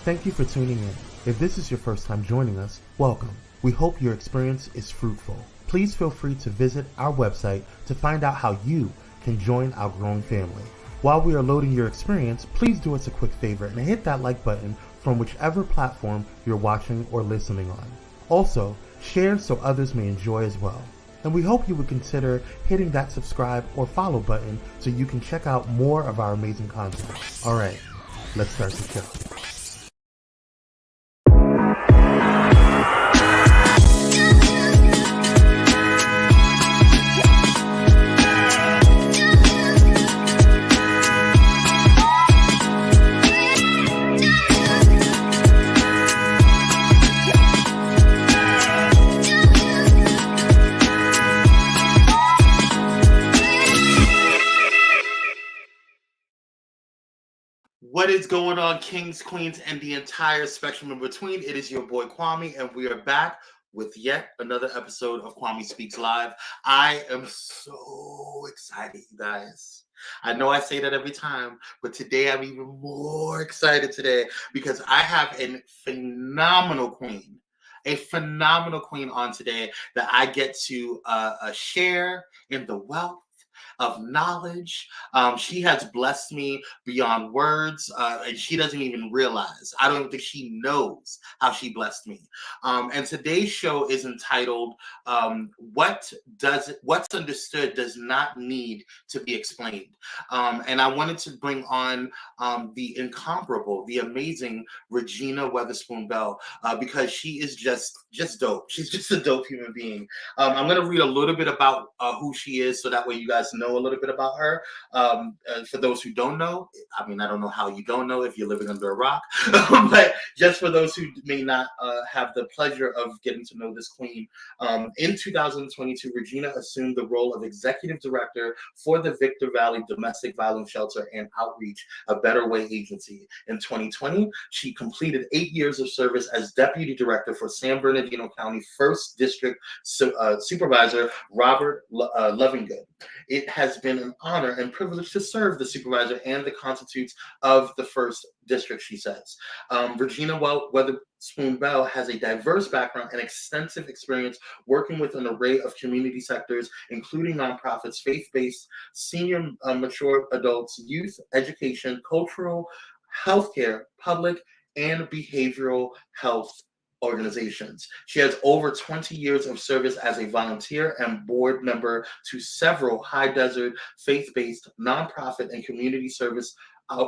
Thank you for tuning in. If this is your first time joining us, welcome. We hope your experience is fruitful. Please feel free to visit our website to find out how you can join our growing family. While we are loading your experience, please do us a quick favor and hit that like button from whichever platform you're watching or listening on. Also, share so others may enjoy as well. And we hope you would consider hitting that subscribe or follow button so you can check out more of our amazing content. All right, let's start the show. What is going on, kings, queens, and the entire spectrum in between? It is your boy Kwame, and we are back with yet another episode of Kwame Speaks Live. I am so excited, you guys. I know I say that every time, but today I'm even more excited today because I have a phenomenal queen on today that I get to share in the wealth of knowledge. She has blessed me beyond words, and she doesn't even realize. I don't even think she knows how she blessed me. And today's show is entitled "What's Understood Does Not Need to Be Explained." And I wanted to bring on the incomparable, the amazing Regina Weatherspoon-Bell because she is just dope. She's just a dope human being. I'm going to read a little bit about who she is so that way you guys know a little bit about her. For those who don't know, I mean, I don't know how you don't know if you're living under a rock, but just for those who may not have the pleasure of getting to know this queen, in 2022, Regina assumed the role of executive director for the Victor Valley Domestic Violence Shelter and Outreach, a Better Way agency. In 2020, she completed 8 years of service as deputy director for San Bernardino County 1st District Supervisor Robert Lovingood. It has been an honor and privilege to serve the supervisor and the constitutes of the 1st District, she says. Regina Weatherspoon-Bell has a diverse background and extensive experience working with an array of community sectors, including nonprofits, faith-based, senior mature adults, youth, education, cultural, healthcare, public, and behavioral health organizations. She has over 20 years of service as a volunteer and board member to several high desert, faith-based, nonprofit, and community service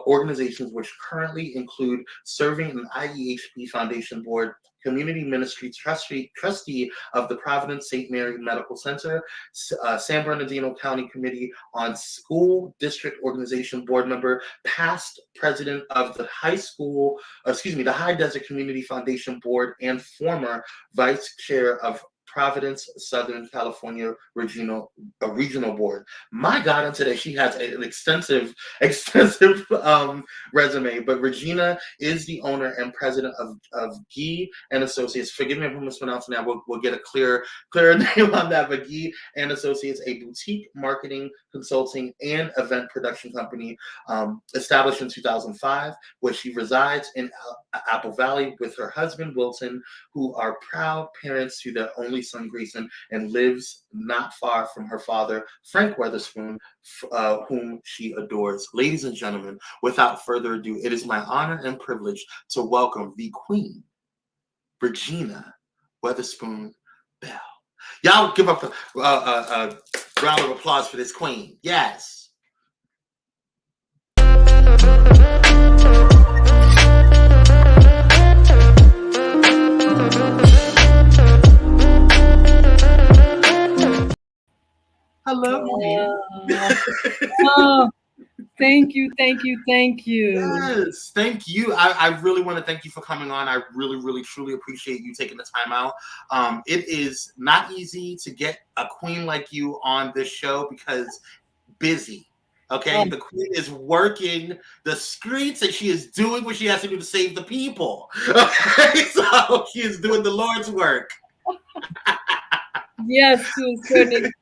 organizations, which currently include serving an IEHP Foundation board, community ministry trustee of the Providence St. Mary Medical Center, San Bernardino County Committee on School District Organization board member, past president of the the High Desert Community Foundation board, and former vice chair of Providence, Southern California Regional Board. My God, and today she has an extensive resume. But Regina is the owner and president of Gee and Associates. Forgive me if I'm mispronouncing that. We'll get a clearer name on that. But Gee and Associates, a boutique marketing, consulting, and event production company established in 2005, where she resides in Apple Valley with her husband Wilton, who are proud parents to their only son Grayson, and lives not far from her father Frank Weatherspoon, whom she adores. Ladies and gentlemen, without further ado, it is my honor and privilege to welcome the Queen, Regina Weatherspoon-Bell. Y'all give up a round of applause for this queen. Yes. Hello. Oh, thank you. Yes, thank you. I really want to thank you for coming on. I really, truly appreciate you taking the time out. It is not easy to get a queen like you on this show because busy. Okay, the queen is working the streets and she is doing what she has to do to save the people. Okay, so she is doing the Lord's work. Yes, to a certain extent.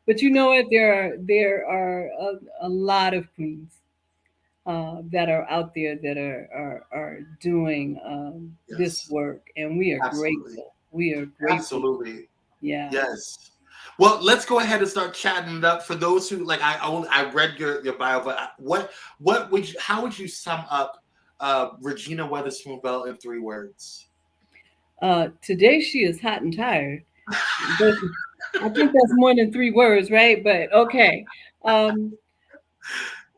But you know what? There are a lot of queens. that are out there that are doing this Yes, work, and we are absolutely. grateful. We are grateful. Absolutely. Yeah. Yes. Well, let's go ahead and start chatting it up for those who like. I read your bio, but what would you, how would you sum up Regina Weatherspoon-Bell in 3 words? Today she is hot and tired. But I think that's more than 3 words, right? But okay. Um,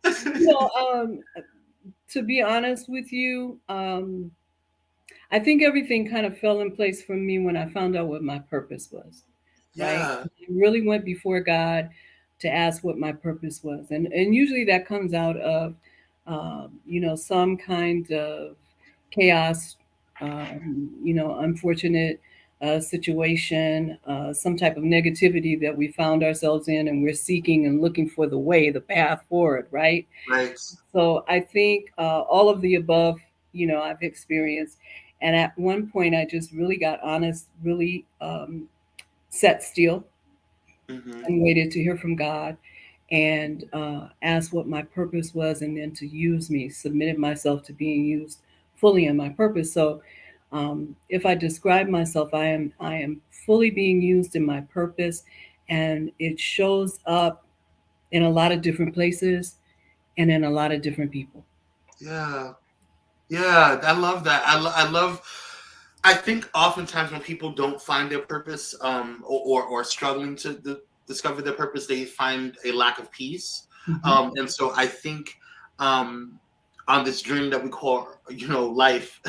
you know, to be honest with you, I think everything kind of fell in place for me when I found out what my purpose was, right? Yeah, I really went before God to ask what my purpose was. And usually that comes out of, some kind of chaos, unfortunate situation, some type of negativity that we found ourselves in, and we're seeking and looking for the way, the path forward, right? right. So I think all of the above, I've experienced. And at one point, I just really got honest, really sat still Hmm. and waited to hear from God and asked what my purpose was, and then to use me, submitted myself to being used fully in my purpose. So if I describe myself, I am fully being used in my purpose, and it shows up in a lot of different places and in a lot of different people. Yeah, yeah. I love that. I love. I think oftentimes when people don't find their purpose, or struggling to discover their purpose, they find a lack of peace. Hmm. And so I think, um, on this journey that we call, life,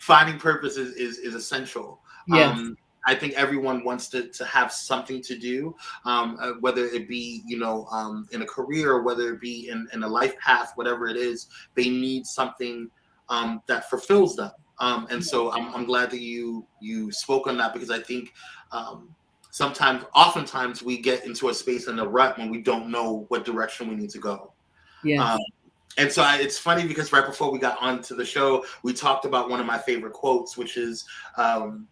finding purpose is essential. Yes. I think everyone wants to have something to do, whether it be, in a career, or whether it be in a life path, whatever it is, they need something that fulfills them. And so I'm glad that you spoke on that, because I think, um, oftentimes we get into a space in a rut when we don't know what direction we need to go. Yes. Um, and so it's funny because right before we got onto the show, we talked about one of my favorite quotes, um,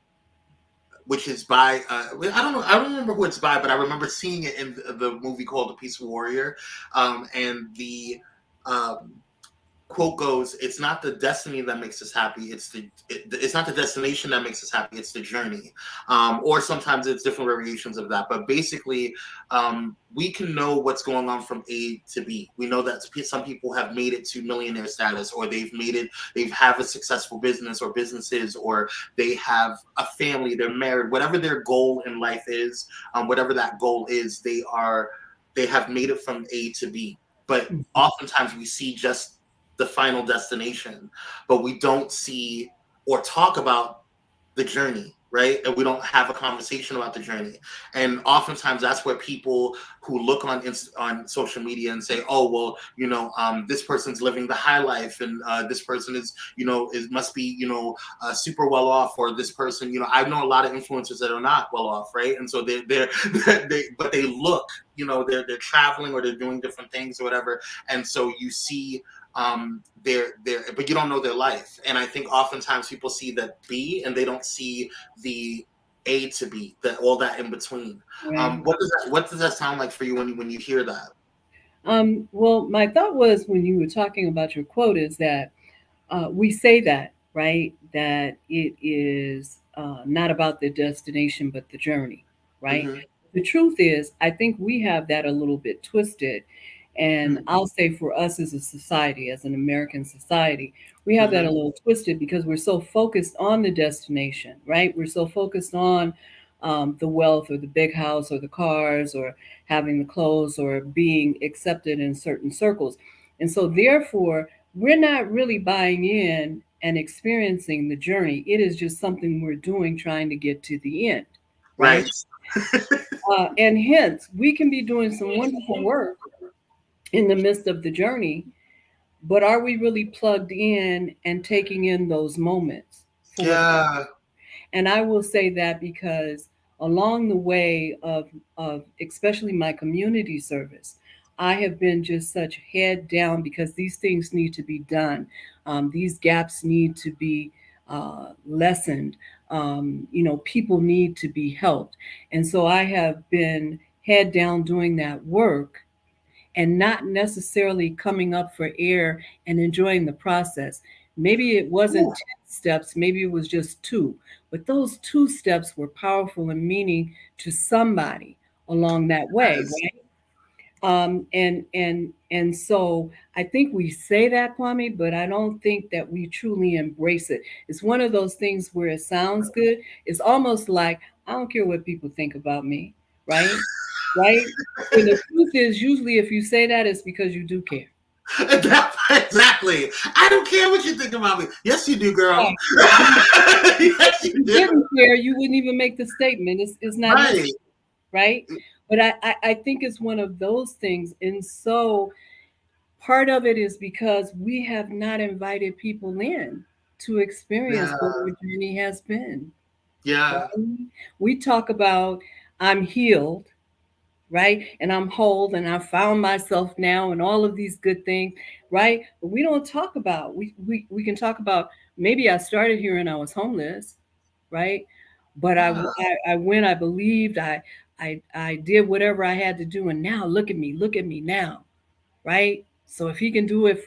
which is by I don't remember who it's by, but I remember seeing it in the movie called The Peaceful Warrior, and the um, quote goes, "It's not the destiny that makes us happy. It's not the destination that makes us happy. It's the journey." Or sometimes it's different variations of that. But basically, we can know what's going on from A to B. We know that some people have made it to millionaire status, or they've made it. They've have a successful business or businesses, or they have a family. They're married. Whatever their goal in life is, whatever that goal is, they have made it from A to B. But Mhm. oftentimes we see just the final destination, but we don't see or talk about the journey, right? And we don't have a conversation about the journey. And oftentimes that's where people who look on social media and say, "Oh, well, this person's living the high life, and this person is, is must be, super well off," or this person, I know a lot of influencers that are not well off, right? And so they're but they look, they're traveling, or they're doing different things or whatever, and so you see their but you don't know their life. And I think oftentimes people see that B, and they don't see the A to B, that all that in between. Right. What does that sound like for you when you hear that? Well, my thought was when you were talking about your quote is that we say that, right? That it is not about the destination, but the journey, right? Hmm. The truth is, I think we have that a little bit twisted. And I'll say for us as a society, as an American society, we have that Hmm. a little twisted because we're so focused on the destination, right? We're so focused on the wealth or the big house or the cars or having the clothes or being accepted in certain circles. And so, therefore, we're not really buying in and experiencing the journey. It is just something we're doing trying to get to the end, right? Right. And hence, we can be doing some wonderful work in the midst of the journey, but are we really plugged in and taking in those moments for what? Yeah. And I will say that because along the way of especially my community service, I have been just such head down because these things need to be done. These gaps need to be lessened. People need to be helped. And so I have been head down doing that work and not necessarily coming up for air and enjoying the process. Maybe it wasn't Ooh, 10 steps, maybe it was just two, but those two steps were powerful and meaning to somebody along that way, yes. right? And so I think we say that, Kwame, but I don't think that we truly embrace it. It's one of those things where it sounds good. It's almost like I don't care what people think about me, right? Right? When the truth is, usually if you say that, it's because you do care. Exactly. I don't care what you think about me. Yes, you do, girl. Right. If you, Yes, if you you do. didn't care, you wouldn't even make the statement. It's not Right. necessary, right? But I think it's one of those things. And so part of it is because we have not invited people in to experience Yeah. what our journey has been. Yeah. Right? We talk about I'm healed, right? And I'm whole and I found myself now and all of these good things, right? But we don't talk about we can talk about maybe I started here and I was homeless, right? But Yeah. I went, I believed, I did whatever I had to do, and now look at me now, right? So if he can do it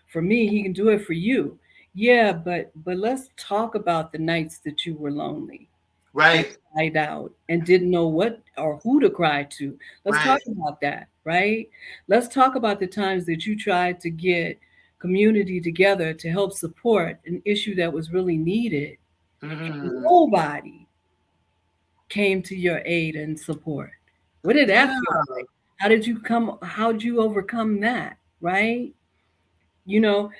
for me, he can do it for you. Yeah, but let's talk about the nights that you were lonely and Right. cried out and didn't know what or who to cry to. Let's talk Right. about that, right? Let's talk about the times that you tried to get community together to help support an issue that was really needed. Hmm. Nobody came to your aid and support. What did that Yeah. feel like? How did you overcome that, right? You know,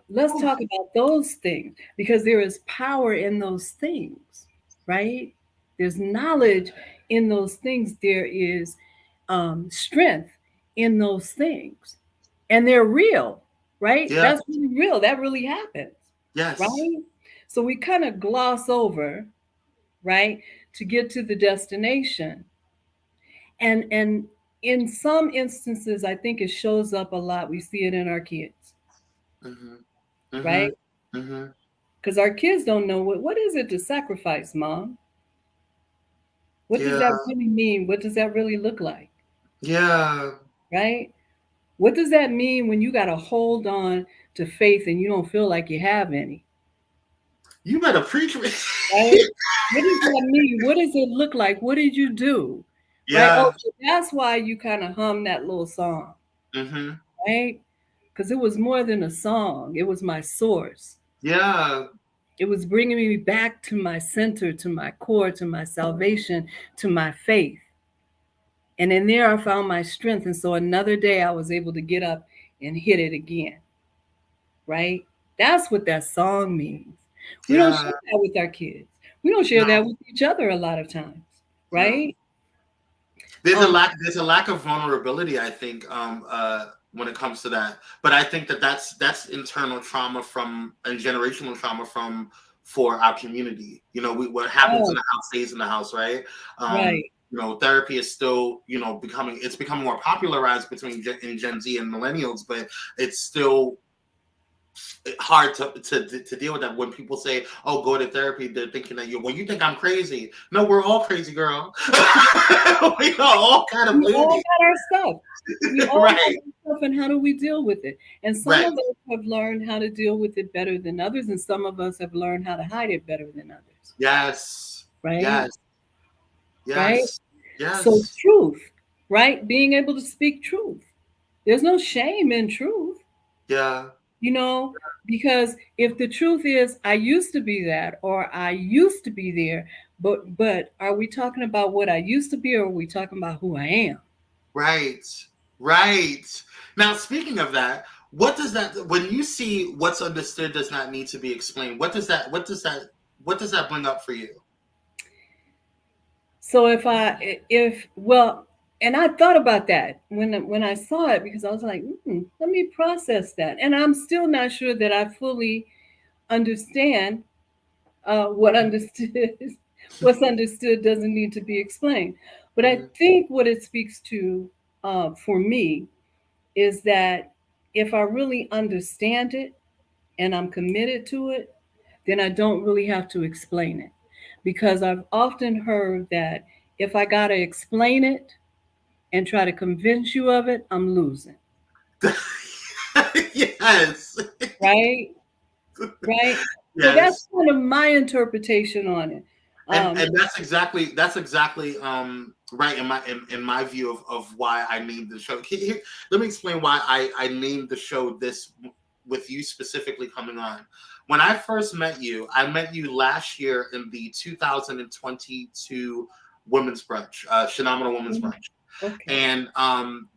let's Ooh, talk about those things because there is power in those things, right? There's knowledge in those things. There is strength in those things, and they're real, right? yeah. That's really real. That really happens, Yes. right? So we kind of gloss over, right, to get to the destination, and in some instances, I think it shows up a lot. We see it in our kids, Hmm. Hmm. right? Hmm. Because our kids don't know what is it to sacrifice, mom? What does Yeah. that really mean? What does that really look like? Yeah. Right? What does that mean when you got to hold on to faith and you don't feel like you have any? You better preach me. Right? What does that mean? What does it look like? What did you do? Right? Oh, Yeah. so that's why you kind of hum that little song, Hmm. right? Because it was more than a song, it was my source. Yeah. It was bringing me back to my center, to my core, to my salvation, to my faith. And in there, I found my strength. And so another day, I was able to get up and hit it again, right? That's what that song means. We don't Yeah. share that with our kids. We don't share No. that with each other a lot of times, No. right? There's a Um, lack. There's a lack of vulnerability, I think, when it comes to that. But I think that that's internal trauma from and generational trauma from for our community. What happens in oh, the house stays in the house, right? right. Therapy is still, becoming more popularized between Gen Z and millennials, but it's still hard to deal with that. When people say, "Oh, go to therapy," they're thinking that you think I'm crazy. No, we're all crazy, girl. We are all kind of We all loony. got our stuff. We all have Right. our stuff, and how do we deal with it? And some Right. of us have learned how to deal with it better than others, and some of us have learned how to hide it better than others, Yes. right? Yes. Right? Yes. So, Yes. truth, right? Being able to speak truth. There's no shame in truth, Yeah. you know, because if the truth is, I used to be that, or I used to be there, but are we talking about what I used to be, or are we talking about who I am? Right. Right. Now, speaking of that, what does that when you see what's understood does not need to be explained? What does that bring up for you? So if well, and I thought about that when I saw it because I was like, let me process that, and I'm still not sure that I fully understand what understood. What's understood doesn't need to be explained, but I Mhm. think what it speaks to for me is that if I really understand it and I'm committed to it, then I don't really have to explain it. Because I've often heard that if I got to explain it, and try to convince you of it, I'm losing. Yes. Right? Right? So that's Yes. kind of my interpretation on it. And that's exactly right in my view of why I named the show. Let me explain why I named the show this with you specifically coming on. When I met you last year in the 2022 Women's Brunch, Phenomenal Women's Mm, Brunch, okay. and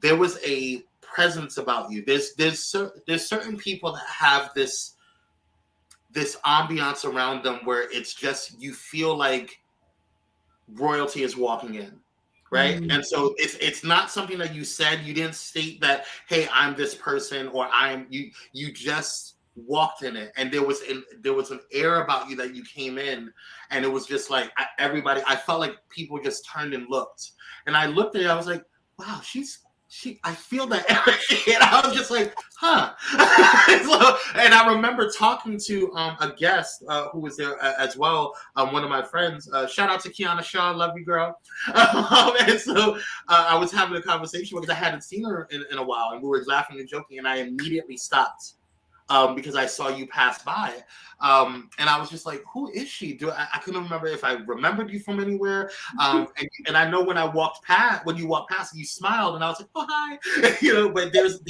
there was a presence about you. There's certain people that have this ambiance around them where it's just you feel like royalty is walking in, right? Mm, And so it's not something that you said. You didn't state that, hey, I'm this person, or I'm you. You just walked in it, and there was an air about you that you came in, and it was just like everybody. I felt like people just turned and looked, and I looked at it. I was like, wow, she. I feel that energy, and I was just like, huh. And I remember talking to a guest who was there as well, one of my friends. Shout out to Kiana Shaw, love you, girl. And so I was having a conversation because I hadn't seen her in a while, and we were laughing and joking, and I immediately stopped. Because I saw you pass by, and I was just like, "Who is she?" I couldn't remember if I remembered you from anywhere. And I know when when you walked past, you smiled, and I was like, "Oh, hi," But there was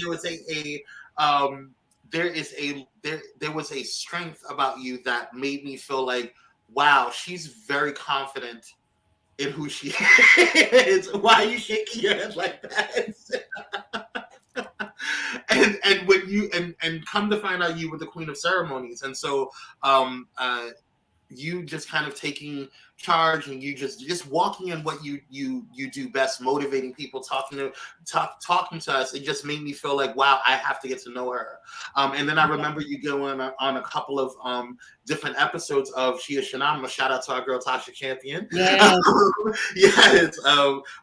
um, there was a strength about you that made me feel like, wow, she's very confident in who she is. Why are you shaking your head like that? And when you and come to find out you were the queen of ceremonies, and so you just kind of taking charge, and you just walking in what you do best, motivating people, talking to us. It just made me feel like, wow, I have to get to know her. And then I remember you going on a couple of different episodes of She Is Phenomenal. Shout out to our girl Tasha Champion. yeah. Yes,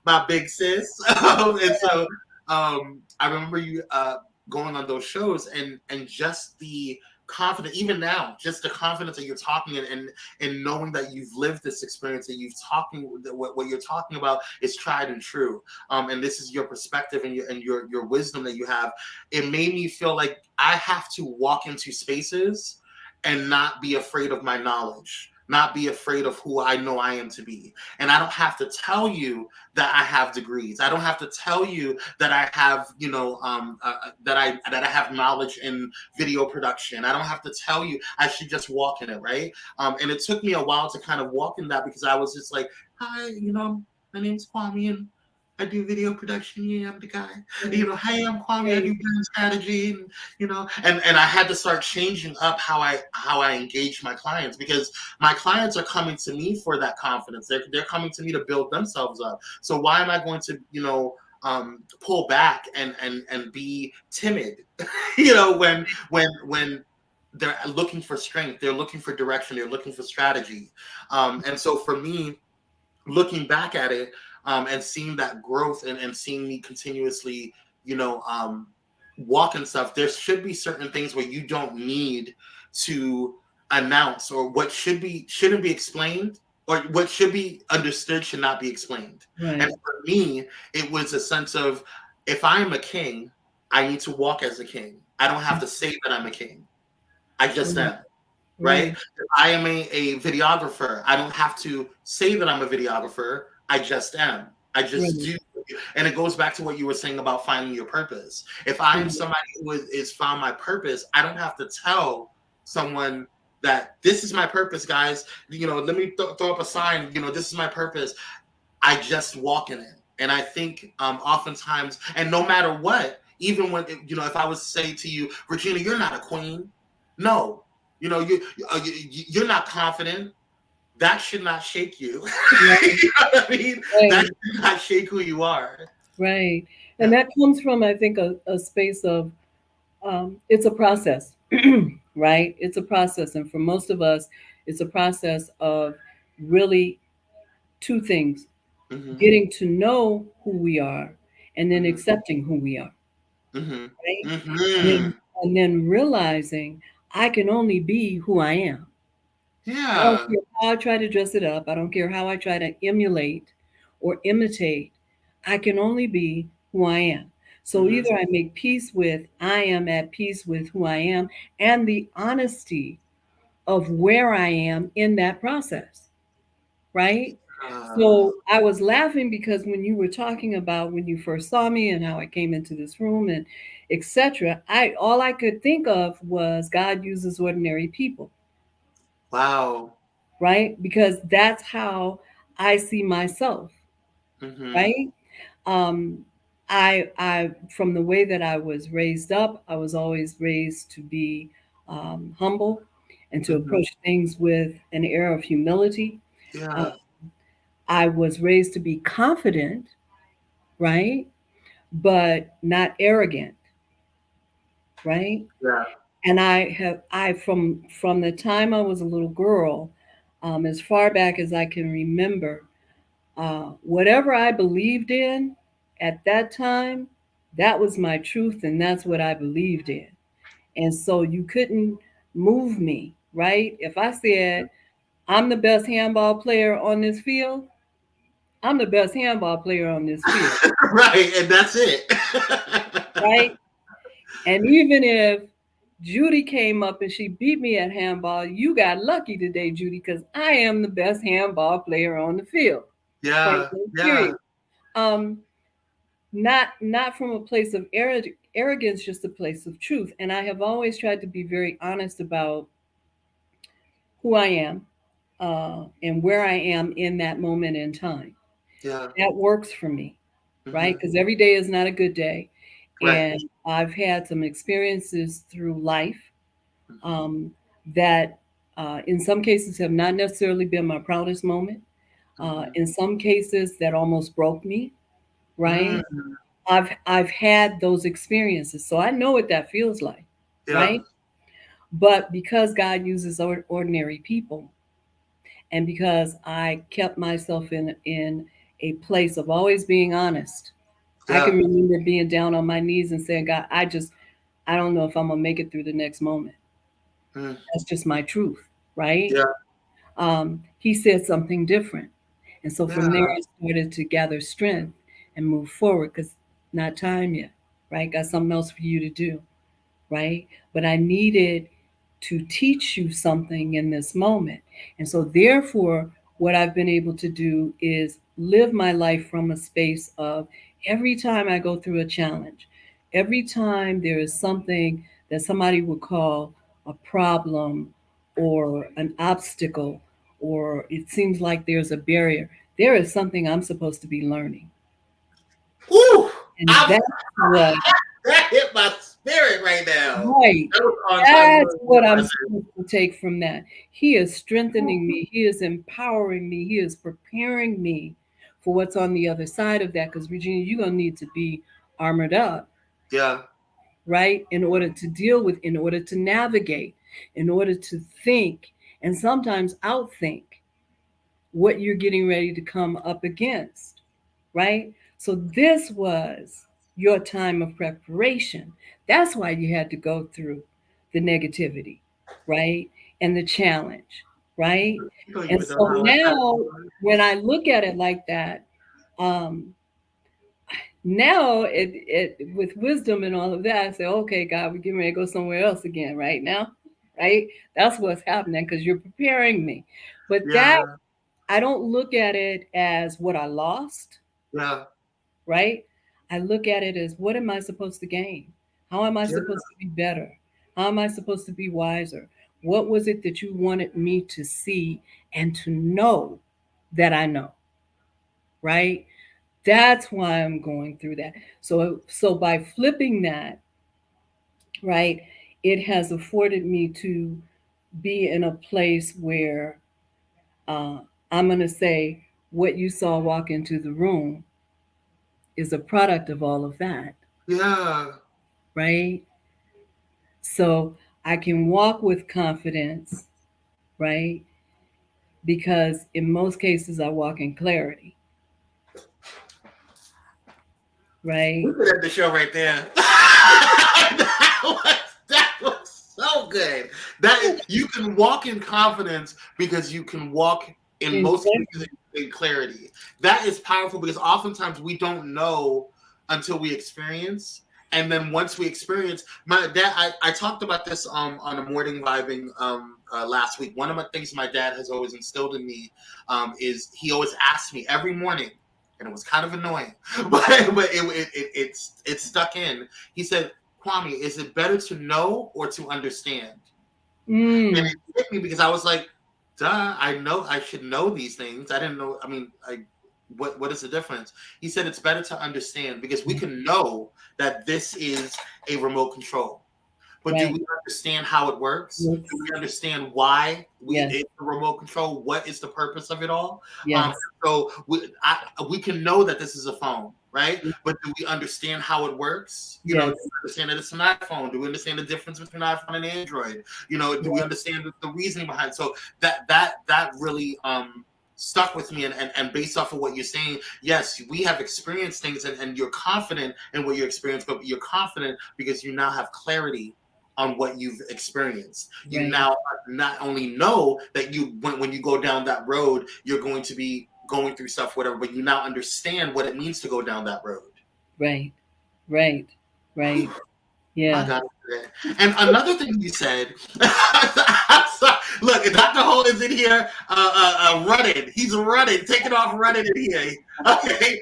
my big sis. And so I remember you going on those shows, and just the confidence, even now, just the confidence that you're talking, and knowing that you've lived this experience, that what you're talking about is tried and true, and this is your perspective and your wisdom that you have. It made me feel like I have to walk into spaces and not be afraid of my knowledge, not be afraid of who I know I am to be. And I don't have to tell you that I have degrees. I don't have to tell you that I have, that I have knowledge in video production. I don't have to tell you. I should just walk in it, right? And it took me a while to kind of walk in that, because I was just like, hi, my name's Kwame, and I do video production. Yeah, I'm the guy. Hey, I'm Kwame. I do brand strategy, and I had to start changing up how I engage my clients, because my clients are coming to me for that confidence. They're coming to me to build themselves up. So why am I going to pull back and be timid? When they're looking for strength, they're looking for direction, they're looking for strategy. And so for me, looking back at it, and seeing that growth, and seeing me continuously, walk and stuff, there should be certain things where you don't need to announce, or what shouldn't be explained, or what should be understood should not be explained. And Right. for me, it was a sense of, if I am a king, I need to walk as a king. I don't have to say that I'm a king. I just Right. am. Right? Right. If I am a videographer, I don't have to say that I'm a videographer. I just am. I just Right. do. And it goes back to what you were saying about finding your purpose. If I am Right. somebody who is found my purpose, I don't have to tell someone that this is my purpose, guys. Let me throw up a sign. This is my purpose. I just walk in it. And I think oftentimes, and no matter what, even when, if I was to say to you, Regina, you're not a queen. No, you're not confident. That should not shake you. Right. You know what I mean? That Right. should not shake who you are. Right. And Yeah. that comes from, I think, a space of, it's a process, right? It's a process. And for most of us, it's a process of really two things: Mm-hmm. getting to know who we are, and then Mm-hmm. accepting who we are, Mm-hmm. right? And Mm-hmm. then realizing I can only be who I am. I don't Yeah. care how I try to dress it up. I don't care how I try to emulate or imitate. I can only be who I am. So Mm-hmm. either I make peace with, I am at peace with who I am and the honesty of where I am in that process, right? Uh, So I was laughing because when you were talking about when you first saw me and how I came into this room and etc., I all I could think of was God uses ordinary people, wow. right? Because that's how I see myself, Mm-hmm. right? Um, I from the way that I was raised up, I was always raised to be humble and to Mm-hmm. approach things with an air of humility. Uh, Yeah. I was raised to be confident, right? But not arrogant, right? Yeah. And I from the time I was a little girl, as far back as I can remember, whatever I believed in at that time, that was my truth, and that's what I believed in. And so you couldn't move me, right? If I said I'm the best handball player on this field, I'm the best handball player on this field, Right, and that's it. right? And even if Judy came up and she beat me at handball, you got lucky today, Judy, because I am the best handball player on the field. Point Yeah. blank, Yeah. period. Um, not from a place of arrogance, just a place of truth. And I have always tried to be very honest about who I am and where I am in that moment in time. Yeah. That works for me, right? Mm-hmm. Because every day is not a good day. Right. And I've had some experiences through life Mm-hmm. um, that, in some cases, have not necessarily been my proudest moment. Mm-hmm. In some cases, that almost broke me, right? Mm-hmm. I've had those experiences, so I know what that feels like, Yeah. right? But because God uses ordinary people, and because I kept myself in a place of always being honest, I Yeah. can remember being down on my knees and saying, God, I don't know if I'm gonna make it through the next moment. Mm. That's just my truth, right? Yeah. He said something different. And so from there, Yeah. I started to gather strength and move forward because not time yet, right? Got something else for you to do, right? But I needed to teach you something in this moment. And so, therefore, what I've been able to do is live my life from a space of every time I go through a challenge, every time there is something that somebody would call a problem or an obstacle, or it seems like there's a barrier, there is something I'm supposed to be learning. Woo! And that's what That hit my spirit right now. Right. That was on time. That's what I'm Present. supposed to take from that. He is strengthening me. He is empowering me. He is preparing me for what's on the other side of that. Because, Regina, you're going to need to be armored up, Yeah. right? In order to deal with, in order to navigate, in order to think, and sometimes outthink what you're getting ready to come up against, right? So this was your time of preparation. That's why you had to go through the negativity, right? And the challenge, right? You don't And even know so how I got now, to when I look at it like that, um, now with wisdom and all of that, I say, okay, God, we're getting ready to go somewhere else again right now, right? That's what's happening because you're preparing me. But that Yeah. I don't look at it as what I lost, Yeah. right? I look at it as what am I supposed to gain? How am I Yeah. supposed to be better? How am I supposed to be wiser? What was it that you wanted me to see and to know that I know, right? That's why I'm going through that. So by flipping that, right, it has afforded me to be in a place where uh, I'm going to say what you saw walk into the room is a product of all of that, Yeah. right? So I can walk with confidence, right? Because in most cases, I walk in clarity, right? We could end the show right there. That was so good. That is, you can walk in confidence because you can walk in In most clarity. cases and clarity. That is powerful because oftentimes we don't know until we experience. And then once we experience, my dad, I talked about this on a morning vibing last week. One of the things my dad has always instilled in me is he always asked me every morning, and it was kind of annoying, but it stuck in. He said, Kwame, is it better to know or to understand? And Mm, it hit me because I was like, duh, I know I should know these things. I didn't know. I mean, what is the difference? He said it's better to understand because we can know that this is a remote control. But do right. we understand how it works? Do Yes. we understand why Yes. it's a remote control? What is the purpose of it all? Um, Yes. so we can know that this is a phone, right? But do we understand how it works? You know, do we Yes. understand that it's an iPhone? Do we understand the difference between an iPhone and Android? You know, do we Yes. understand the reasoning behind it? So that really stuck with me and based off of what you're saying, yes, we have experienced things and you're confident in what you experienced, but you're confident because you now have clarity on what you've experienced. You Right. now not only know that when you go down that road, you're going to be going through stuff, whatever, but you now understand what it means to go down that road. Right. Right. Right. I Yeah. got it. And another thing you said, look, Dr. Holt is in here running. He's running, taking off running in here. Okay.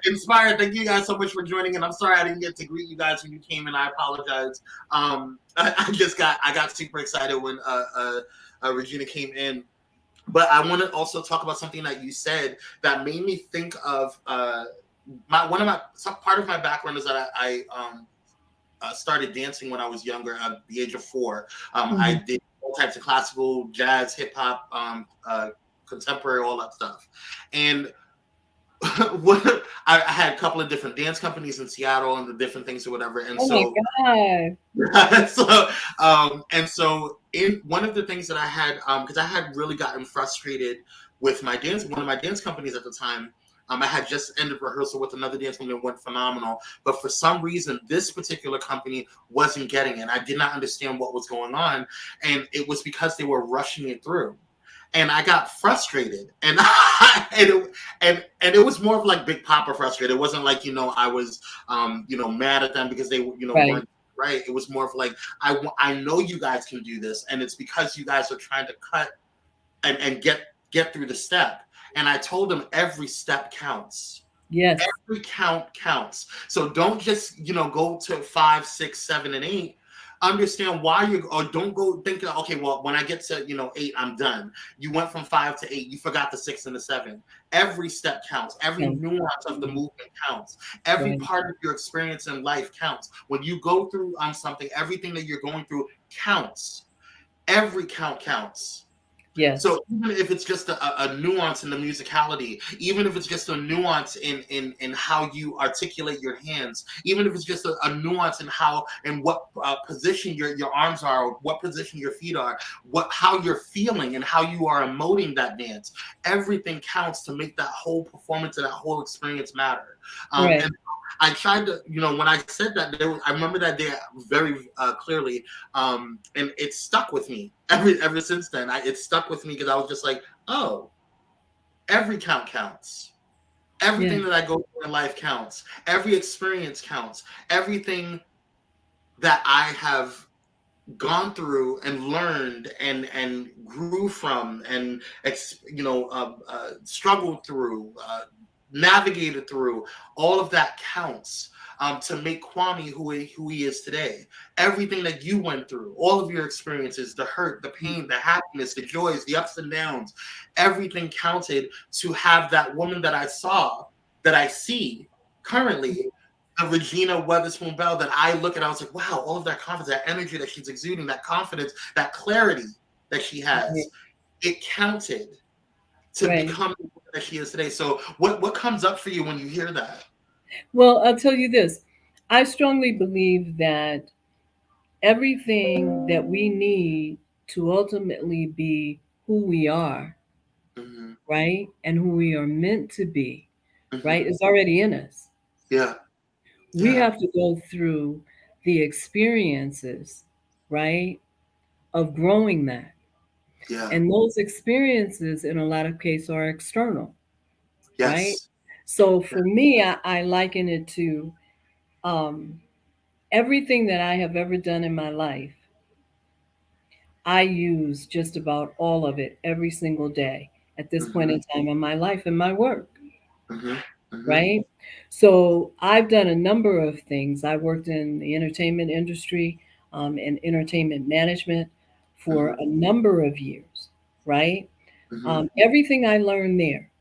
Inspired, thank you guys so much for joining. And I'm sorry I didn't get to greet you guys when you came in. I apologize. I got super excited when Regina came in. But I want to also talk about something that you said that made me think of part of my background is that I started dancing when I was younger, at the age of 4. Mhm. I did all types of classical, jazz, hip hop, contemporary, all that stuff. And what I had a couple of different dance companies in Seattle and the different things or whatever. And Oh my so, God. so in one of the things that I had, because I had really gotten frustrated with one of my dance companies at the time. I had just ended rehearsal with another dance company that went phenomenal, but for some reason, this particular company wasn't getting it. I did not understand what was going on, and it was because they were rushing it through, and I got frustrated, and and it was more of like Big Papa frustrated. It wasn't like I was mad at them because they Right. weren't right. It was more of like I know you guys can do this, and it's because you guys are trying to cut and get through the step. And I told them every step counts. Yes. Every count counts. So don't just go to 5, 6, 7, and 8. Understand why or don't go thinking, okay, well, when I get to 8, I'm done. You went from 5 to 8. You forgot the 6 and the 7. Every step counts. Every Yes. nuance of the movement counts. Every Right. part of your experience in life counts. When you go through something, everything that you're going through counts. Every count counts. Yes. So even if it's just a nuance in the musicality, even if it's just a nuance in how you articulate your hands, even if it's just a nuance in what position your arms are, or what position your feet are, how you're feeling and how you are emoting that dance, everything counts to make that whole performance and that whole experience matter. Right. And I tried to, when I said that, I remember that day very clearly, and it stuck with me ever since then. It stuck with me because I was just like, oh, every count counts. Yeah. Everything that I go through in life counts. Every experience counts. Everything that I have gone through and learned and grew from and struggled through, navigated through, all of that counts to make Kwame who he is today. Everything that you went through, all of your experiences, the hurt, the pain, the happiness, the joys, the ups and downs, everything counted to have that woman that I see currently, the Regina Weatherspoon-Bell, that I look at. I was like, wow, all of that confidence, that energy that she's exuding, that confidence, that clarity that she Right. has, it counted to Right. become the woman that she is today. So what comes up for you when you hear that? Well, I'll tell you this. I strongly believe that everything that we need to ultimately be who we are, Mm-hmm. right, and who we are meant to be, right, Mm-hmm. is already in us. Yeah. We Yeah. have to go through the experiences, right, of growing that. Yeah. And those experiences, in a lot of cases, are external. right? Yes. So for me, I liken it to um, everything that I have ever done in my life. I use just about all of it every single day at this point Mm-hmm. in time in my life and my work, Mm-hmm. Mm-hmm. right? So I've done a number of things. I worked in the entertainment industry and entertainment management for Mm-hmm. a number of years, right? Mm-hmm. Everything I learned there,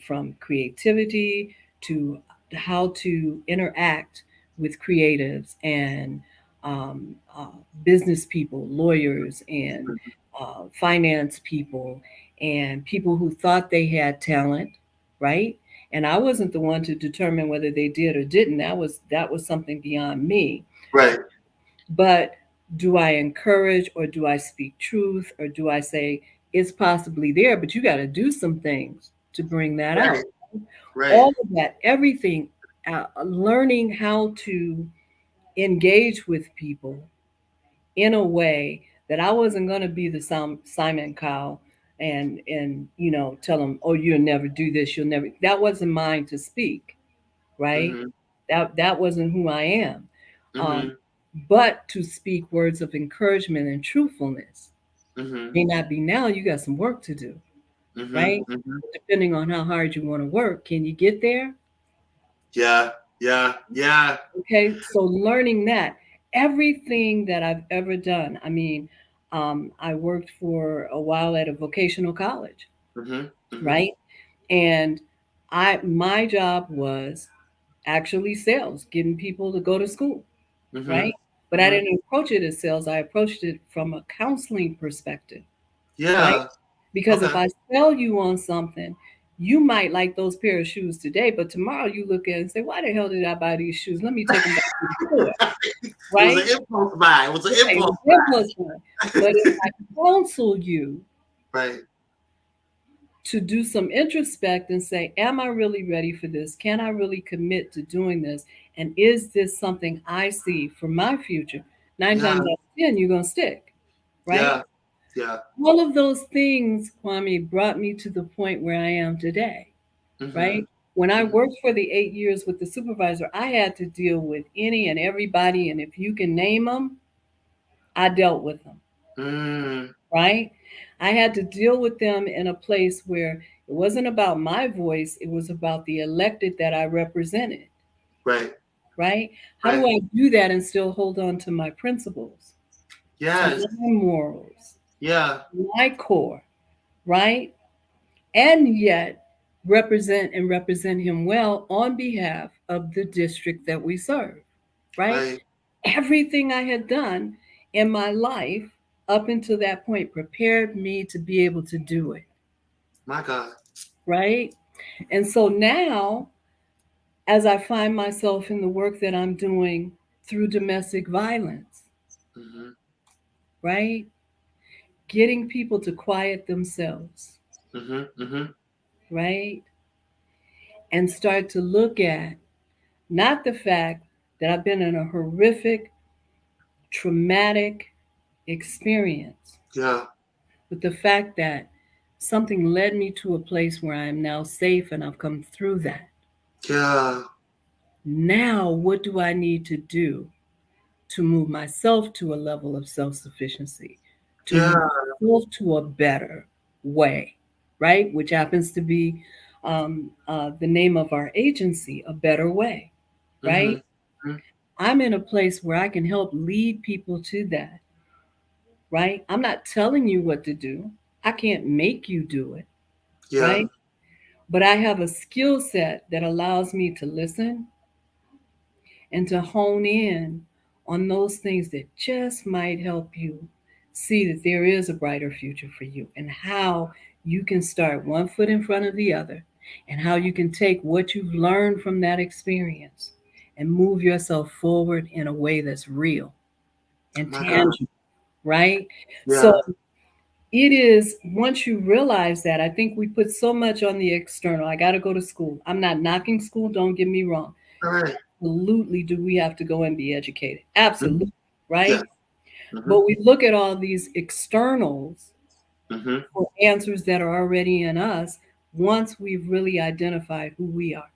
from creativity to how to interact with creatives and um, uh, business people, lawyers, and finance people, and people who thought they had talent, right? And I wasn't the one to determine whether they did or didn't. That was something beyond me. Right. But do I encourage, or do I speak truth, or do I say it's possibly there, but you got to do some things to bring that Right. out? Right. All of that, everything, learning how to engage with people in a way that I wasn't going to be the Simon Cowell and tell them, oh, you'll never do this, you'll never. That wasn't mine to speak, right? Mm-hmm. That wasn't who I am. Um, Mm-hmm. but to speak words of encouragement and truthfulness Mm-hmm. may not be now. You got some work to do, Mm-hmm. right? Mm-hmm. Depending on how hard you want to work, can you get there? Yeah. Yeah. Yeah. Okay, so learning that everything that I've ever done. I mean, I worked for a while at a vocational college, Mm-hmm. Mm-hmm. right? And my job was actually sales, getting people to go to school, Mm-hmm. right? But I Mm-hmm. didn't approach it as sales. I approached it from a counseling perspective, right? Yeah. Because if Okay. I sell you on something, you might like those pair of shoes today, but tomorrow you look at it and say, why the hell did I buy these shoes? Let me take them back to the store, It was right? an impulse buy. It was an Okay, impulse the impulse buy. buy. But if I counsel you Right. to do some introspect and say, am I really ready for this? Can I really commit to doing this? And is this something I see for my future? Nine Yeah. times out of 10, you're going to stick, right? Yeah. Yeah. All of those things, Kwame, brought me to the point where I am today, Mm-hmm. right? When I Mm-hmm. worked for the 8 years with the supervisor, I had to deal with any and everybody. And if you can name them, I dealt with them, Mm. right? I had to deal with them in a place where it wasn't about my voice, it was about the elected that I represented, Right. right? How Right. do I do that and still hold on to my principles, to Yes. my morals, Yeah. my core, right? And yet represent him well on behalf of the district that we serve, right? Right. Everything I had done in my life up until that point prepared me to be able to do it, My God. right? And so now, as I find myself in the work that I'm doing through domestic violence, Mm-hmm. right? Getting people to quiet themselves, Mm-hmm. Mm-hmm. right? And start to look at not the fact that I've been in a horrific, traumatic experience, Yeah. but the fact that something led me to a place where I am now safe and I've come through that. Yeah. Now, what do I need to do to move myself to a level of self sufficiency, to Yeah. move myself to a better way, right? Which happens to be the name of our agency, A Better Way, Mm-hmm. right? I'm in a place where I can help lead people to that, right? I'm not telling you what to do. I can't make you do it, Yeah. right? But I have a skill set that allows me to listen and to hone in on those things that just might help you see that there is a brighter future for you, and how you can start one foot in front of the other, and how you can take what you've learned from that experience and move yourself forward in a way that's real and My God. tangible, right? So Yeah. it is, once you realize that, I think we put so much on the external. I got to go to school. I'm not knocking school, don't get me wrong. All right. Absolutely, do we have to go and be educated? Mm-hmm. Absolutely, Yeah. right? Mm-hmm. But we look at all these externals Mm-hmm. for answers that are already in us, once we've really identified who we are.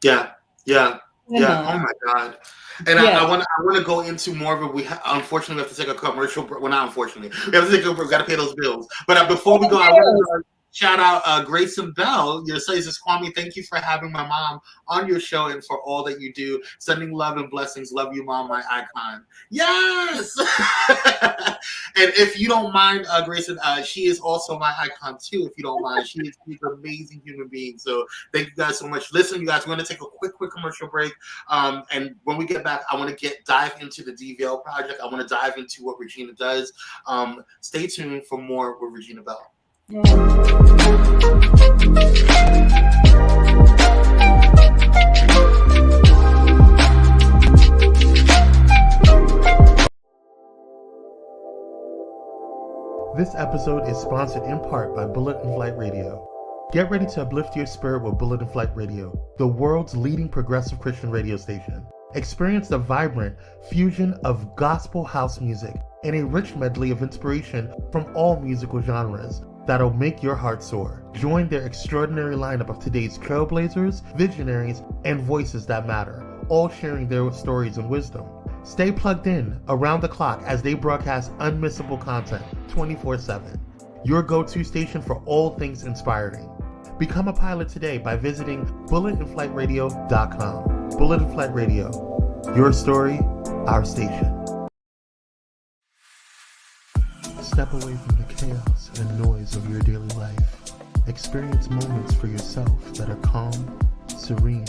Yeah, yeah, And yeah. Oh my God. And yes, I want to go into more of it. Unfortunately we have to take a commercial break. Well, not unfortunately, we have to take a break. We got to pay those bills. But before we go, I want yes. to shout out Grayson Bell. Your says Kwame. Thank you for having my mom on your show and for all that you do. Sending love and blessings. Love you, mom. My icon. Yes. And if you don't mind, Grayson, she is also my icon too. If you don't mind, she's an amazing human being. So thank you guys so much. Listen, you guys, we're going to take a quick commercial break. And when we get back, I want to dive into the DVL project. I want to dive into what Regina does. Stay tuned for more with Regina Bell. This episode is sponsored in part by Bullet and Flight Radio. Get ready to uplift your spirit with Bullet and Flight Radio, the world's leading progressive Christian radio station. Experience the vibrant fusion of gospel house music and a rich medley of inspiration from all musical genres that'll make your heart soar. Join their extraordinary lineup of today's trailblazers, visionaries, and voices that matter, all sharing their stories and wisdom. Stay plugged in around the clock as they broadcast unmissable content 24/7. Your go-to station for all things inspiring. Become a pilot today by visiting bulletandflightradio.com. Bullet and Flight Radio. Your story, our station. Step away from the chaos and noise of your daily life. Experience moments for yourself that are calm, serene,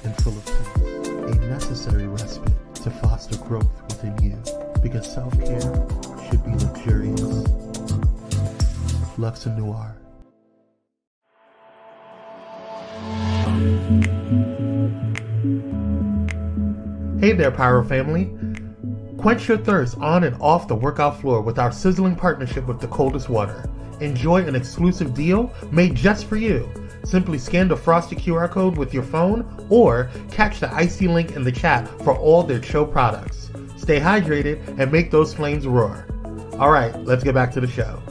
and full of peace. A necessary respite to foster growth within you, because self-care should be luxurious. Lux and Noir. Hey there, Pyro family. Quench your thirst on and off the workout floor with our sizzling partnership with the coldest water. Enjoy an exclusive deal made just for you. Simply scan the Frosty QR code with your phone or catch the icy link in the chat for all their chill products. Stay hydrated and make those flames roar. All right, let's get back to the show.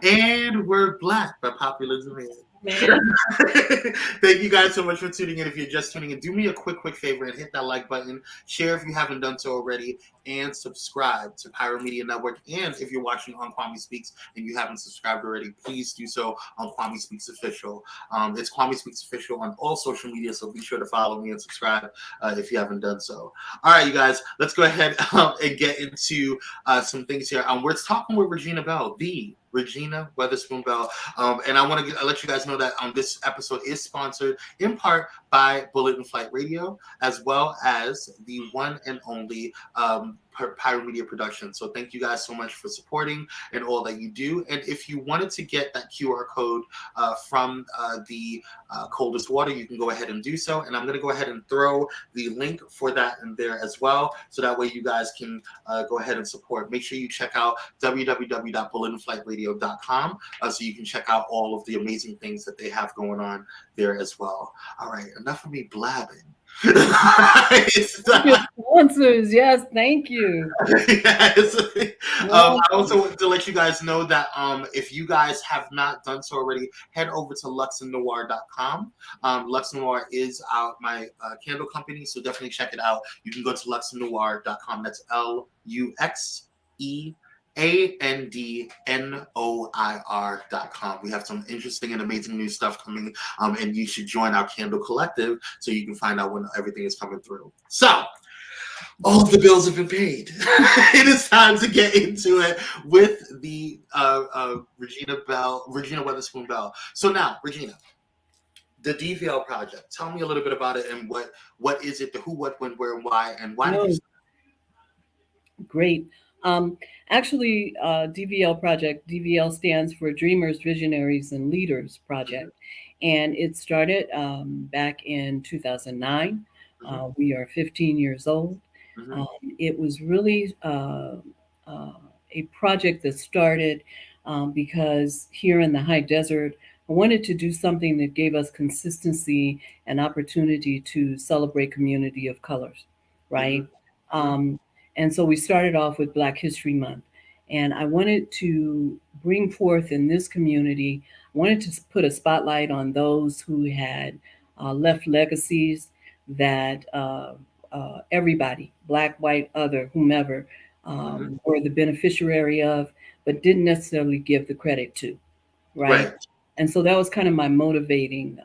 And we're black by popular demand. Thank you guys so much for tuning in. If you're just tuning in, do me a quick favor and hit that like button, share if you haven't done so already, and subscribe to Pyro Media Network. And if you're watching on Kwame Speaks and you haven't subscribed already, please do so on Kwame Speaks Official. It's Kwame Speaks Official on all social media, so be sure to follow me and subscribe if you haven't done so. All right, you guys, let's go ahead and get into some things here. We're talking with Regina Bell, the Regina Weatherspoon-Bell, and I want to let you guys know that this episode is sponsored in part by Bullet and Flight Radio, as well as the one and only Pyro Media Production. So thank you guys so much for supporting and all that you do. And if you wanted to get that QR code from the coldest water, you can go ahead and do so. And I'm going to go ahead and throw the link for that in there as well, so that way you guys can go ahead and support. Make sure you check out www.bulletandflightradio.com so you can check out all of the amazing things that they have going on there as well. All right, enough of me blabbing. Sponsors, yes, thank you. Yes. I also want to let you guys know that if you guys have not done so already, head over to luxandnoir.com. Lux and Noir is my candle company, so definitely check it out. You can go to luxandnoir.com. That's LUXEANDNOIR.com. We have some interesting and amazing new stuff coming, and you should join our candle collective so you can find out when everything is coming through. So, all of the bills have been paid. It is time to get into it with the Regina Weatherspoon-Bell. So now, Regina, the DVL project. Tell me a little bit about it and what is it, the who, what, when, where, and why, and why did you start? Great. Actually, DVL project, DVL stands for Dreamers, Visionaries, and Leaders Project. And it started back in 2009. We are 15 years old. It was really a project that started because here in the high desert, I wanted to do something that gave us consistency and opportunity to celebrate community of colors, Mm-hmm. right? Um, and so we started off with Black History Month. And I wanted to bring forth in this community, I wanted to put a spotlight on those who had left legacies that everybody, Black, white, other, whomever, Mm-hmm. were the beneficiary of, but didn't necessarily give the credit to, right? Right. And so that was kind of my motivating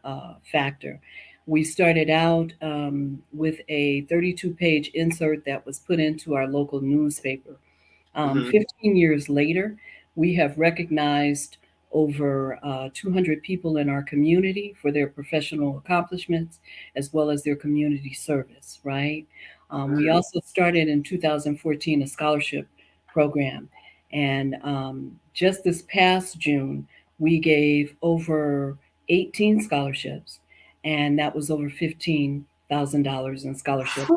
factor. We started out with a 32-page insert that was put into our local newspaper. Mm-hmm. 15 years later, we have recognized over 200 people in our community for their professional accomplishments as well as their community service, right? We Mm-hmm. also started in 2014 a scholarship program. And just this past June, we gave over 18 scholarships, and that was over $15,000 in scholarship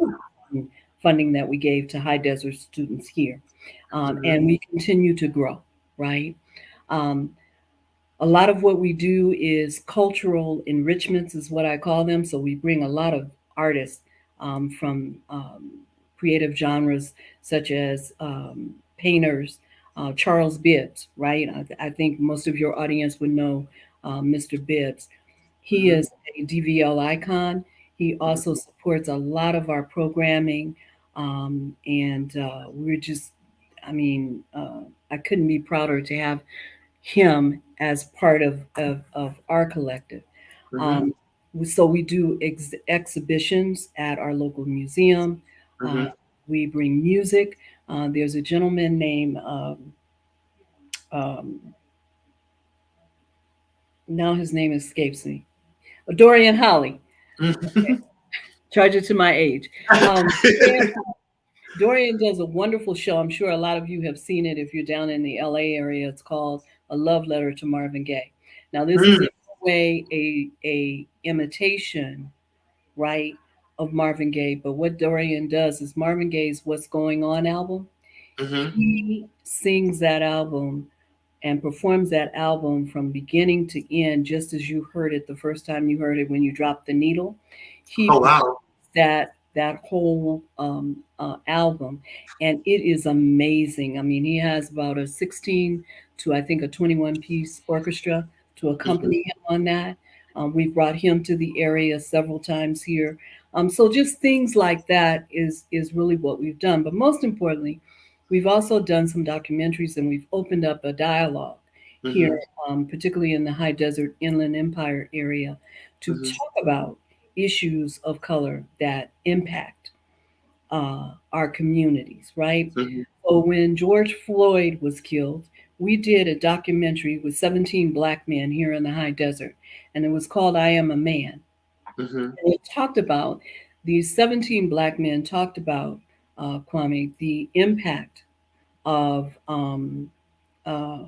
funding that we gave to high desert students here. Mm-hmm. And we continue to grow, right? Um, a lot of what we do is cultural enrichments, is what I call them. So we bring a lot of artists from creative genres such as painters, Charles Bibbs, right? I think most of your audience would know Mr. Bibbs. He Mm-hmm. is a DVL icon. He also supports a lot of our programming. And we're just, I mean, I couldn't be prouder to have him as part of our collective. Mm-hmm. Um, so we do exhibitions at our local museum. Uh, Mm-hmm. we bring music. There's a gentleman named, um, now his name escapes me, Dorian Holly. Mm-hmm. Charge it to my age. Dorian, Dorian does a wonderful show. I'm sure a lot of you have seen it if you're down in the LA area. It's called A Love Letter to Marvin Gaye. Now, this is in a way a imitation, right, of Marvin Gaye. But what Dorian does is Marvin Gaye's What's Going On album. Mm-hmm. He sings that album and performs that album from beginning to end, just as you heard it the first time you heard it when you dropped the needle. He Oh performs wow. that whole album, and it is amazing. I mean, he has about a 16 to I think a 21-piece orchestra to Mm-hmm. accompany him on that. We've brought him to the area several times here. So just things like that is really what we've done. But most importantly, we've also done some documentaries, and we've opened up a dialogue Mm-hmm. here, particularly in the high desert inland empire area, to Mm-hmm. talk about issues of color that impact our communities, right? Mm-hmm. So when George Floyd was killed, we did a documentary with 17 Black men here in the high desert, and it was called I Am a Man. Mm-hmm. And it talked about, these 17 Black men talked about, Kwame, the impact of uh,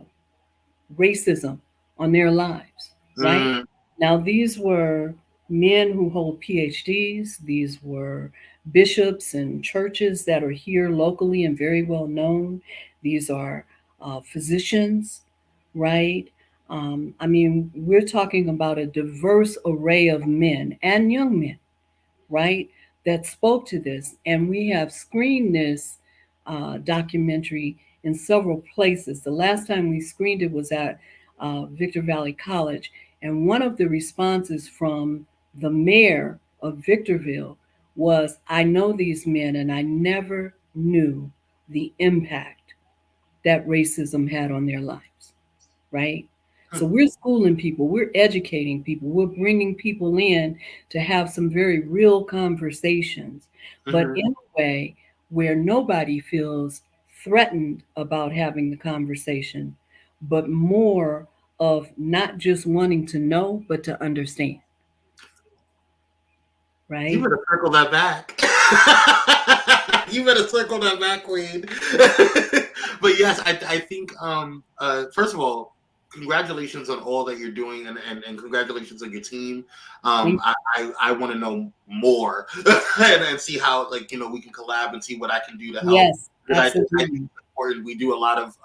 racism on their lives, right? Mm-hmm. Now, these were men who hold PhDs, these were bishops and churches that are here locally and very well known. These are physicians, right? I mean, we're talking about a diverse array of men and young men, right, that spoke to this. And we have screened this documentary in several places. The last time we screened it was at Victor Valley College. And one of the responses from the mayor of Victorville was, I know these men and I never knew the impact that racism had on their lives, right? So we're schooling people, we're educating people, we're bringing people in to have some very real conversations, but Mm-hmm. in a way where nobody feels threatened about having the conversation, but more of not just wanting to know, but to understand, You right? better circle that back. You better circle that back, Queen. But yes, I think first of all, congratulations on all that you're doing, and congratulations on your team. Thank I want to know more and see how, like, we can collab and see what I can do to help, Yes, because I think absolutely. it's important. We do a lot of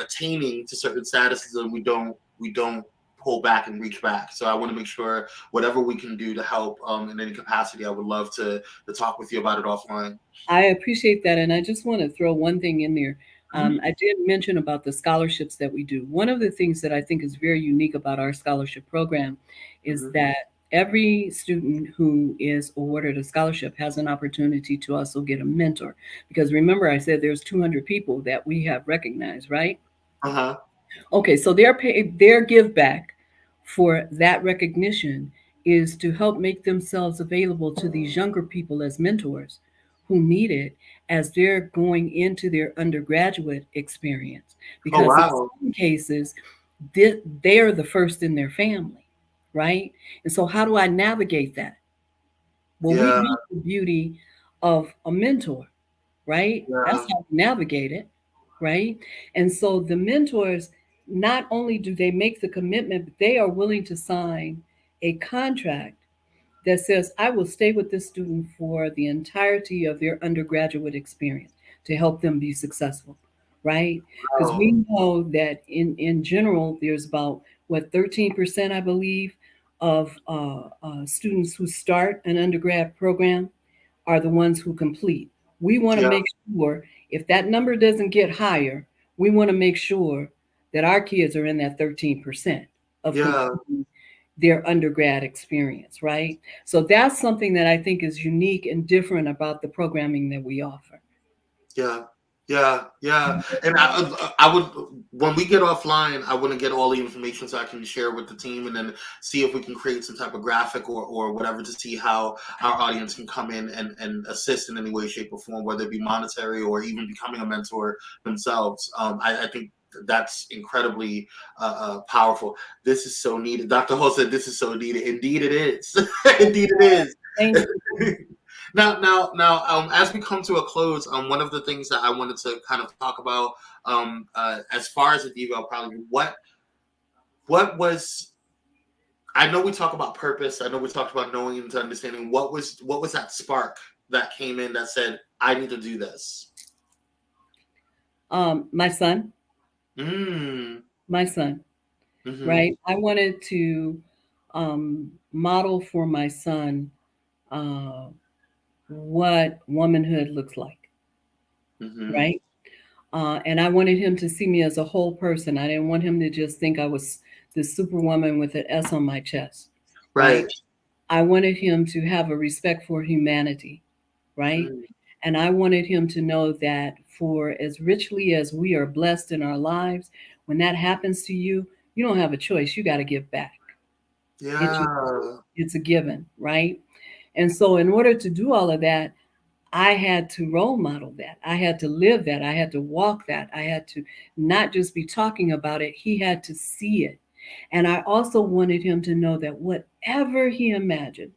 attaining to certain statuses, and we don't pull back and reach back. So I want to make sure whatever we can do to help in any capacity, I would love to talk with you about it offline. I appreciate that. And I just want to throw one thing in there. Mhm. I did mention about the scholarships that we do. One of the things that I think is very unique about our scholarship program is Mhm. that every student who is awarded a scholarship has an opportunity to also get a mentor. Because remember, I said there's 200 people that we have recognized, right? Uh-huh. Okay, so their give back for that recognition is to help make themselves available to these younger people as mentors who need it as they're going into their undergraduate experience. Oh, Because in wow. some cases, they're the first in their family, right? And so, how do I navigate that? Well, we Yeah. have the beauty of a mentor, right? That's Yeah. how we navigate it, right? And so the mentors, not only do they make the commitment, but they are willing to sign a contract that says, I will stay with this student for the entirety of their undergraduate experience to help them be successful, right? Because Oh, we know that in general, there's about, what, 13%, I believe, of students who start an undergrad program are the ones who complete. We want to yeah. make sure if that number doesn't get higher, we want to make sure that our kids are in that 13% of Yeah. completing their undergrad experience, right? So that's something that I think is unique and different about the programming that we offer. Yeah, yeah, yeah. And I would, when we get offline, I want to get all the information so I can share with the team, and then see if we can create some type of graphic or whatever to see how our audience can come in and assist in any way, shape, or form, whether it be monetary or even becoming a mentor themselves. I think that's incredibly powerful. This is so needed. Dr. Ho said this is so needed. Indeed, it is. Indeed, it Thank you. is. Now, as we come to a close, one of the things that I wanted to kind of talk about, as far as the deval, probably what was. I know we talk about purpose. I know we talked about knowing and understanding. What was that spark that came in that said, "I need to do this"? My son, Mm. my son, Mm-hmm. right? I wanted to model for my son uh, what womanhood looks like, Mm-hmm. right? And I wanted him to see me as a whole person. I didn't want him to just think I was this superwoman with an S on my chest, right? Right. I wanted him to have a respect for humanity, right? Mm. And I wanted him to know that for as richly as we are blessed in our lives, when that happens to you, you don't have a choice. You got to give back. It just, Yeah. it's a given, right? And so, in order to do all of that, I had to role model that. I had to live that. I had to walk that. I had to not just be talking about it, he had to see it. And I also wanted him to know that whatever he imagined,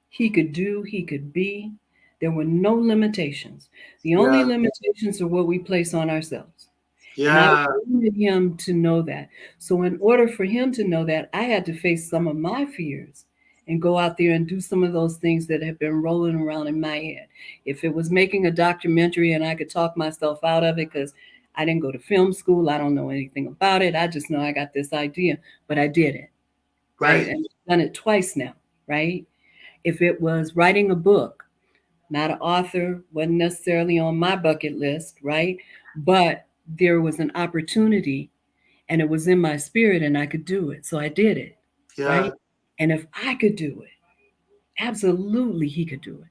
he could do, he could be. There were no limitations. The only Yeah. limitations are what we place on ourselves. And I Yeah. wanted him to know that. So, in order for him to know that, I had to face some of my fears and go out there and do some of those things that have been rolling around in my head. If it was making a documentary and I could talk myself out of it because I didn't go to film school, I don't know anything about it. I just know I got this idea, but I did it, right? Right. And I've done it twice now, right? If it was writing a book, not an author, wasn't necessarily on my bucket list, right? But there was an opportunity and it was in my spirit and I could do it. So I did it, Yeah. right? And if I could do it, absolutely he could do it,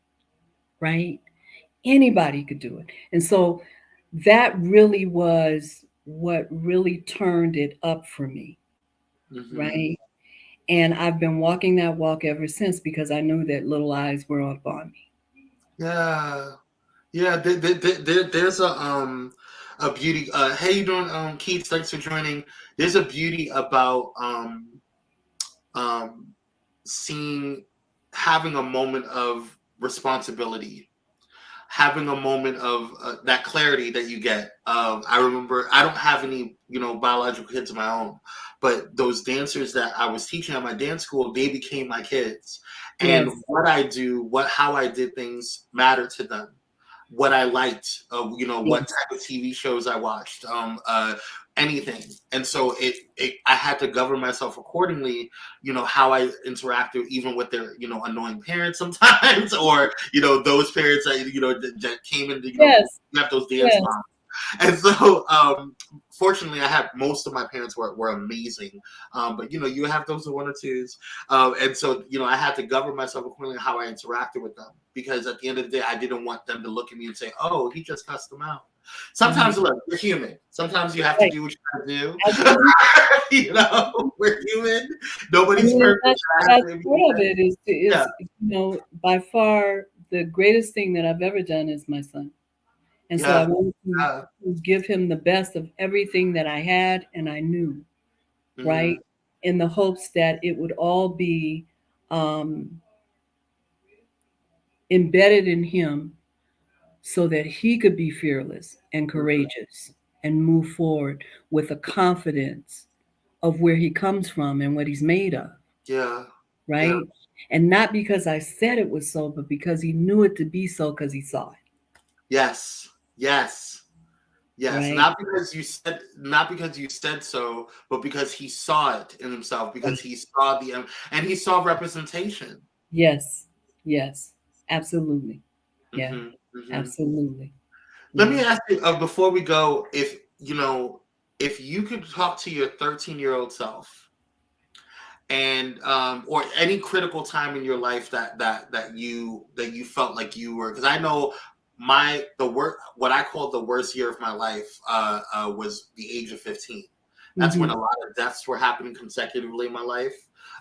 right? Anybody could do it. And so that really was what really turned it up for me, Mm-hmm. right? And I've been walking that walk ever since because I knew that little eyes were up on me. Yeah. Yeah, there's a beauty. Hey, you doing, Keith? Thanks for joining. There's a beauty about um seeing, having a moment of responsibility, having a moment of that clarity that you get. I remember, I don't have any, biological kids of my own, but those dancers that I was teaching at my dance school, they became my kids, and Yes, what I do, how I did things mattered to them. what I liked, what Yes. type of TV shows I watched, anything. And so I had to govern myself accordingly, how I interacted even with their, annoying parents sometimes, or, those parents that, that came into, Yes. you have those dance Yes. moms. And so, fortunately, I had most of my parents were amazing, but you have those one or twos, and so I had to govern myself accordingly how I interacted with them, because at the end of the day, I didn't want them to look at me and say, "Oh, he just cussed them out." Mhm. Sometimes, look, we're human. Sometimes you have to Right. do what you got to do. Absolutely. We're human. I Nobody's mean, and perfect. I have that's to admit part of that. it is Yeah, by far the greatest thing that I've ever done is my son. And so I yeah, wanted yeah. to give him the best of everything that I had and I knew, right? Mhm. In the hopes that it would all be um, embedded in him so that he could be fearless and courageous and move forward with a confidence of where he comes from and what he's made of, Yeah, yeah. right? And not because I said it was so, but because he knew it to be so because he saw it, Yes, yes. Yes, right? not because you said so, but because he saw it in himself, because Right. he saw and he saw representation. Yes, yes, absolutely. Yeah, Hmm, hmm. absolutely. Let Yeah. me ask you, before we go, if you could talk to your 13-year-old self, and or any critical time in your life that you felt like you were, because I know the worst, what I call the worst year of my life, was the age of 15. That's when Hmm. a lot of deaths were happening consecutively in my life.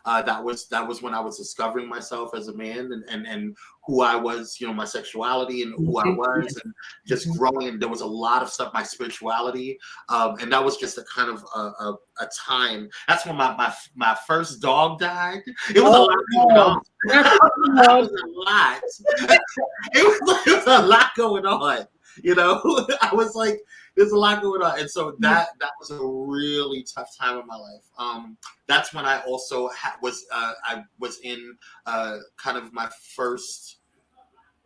That was when I was discovering myself as a man, and who I was, my sexuality and who I was, Yes. and just Hmm. growing. And there was a lot of stuff, my spirituality, and that was just a kind of a time. That's when my first dog died. It was a Oh lot going no, on. not the That dog. was a lot. It was a lot going on. I was like, there's a lot going on, and so that was a really tough time in my life. That's when I also I was in kind of my first,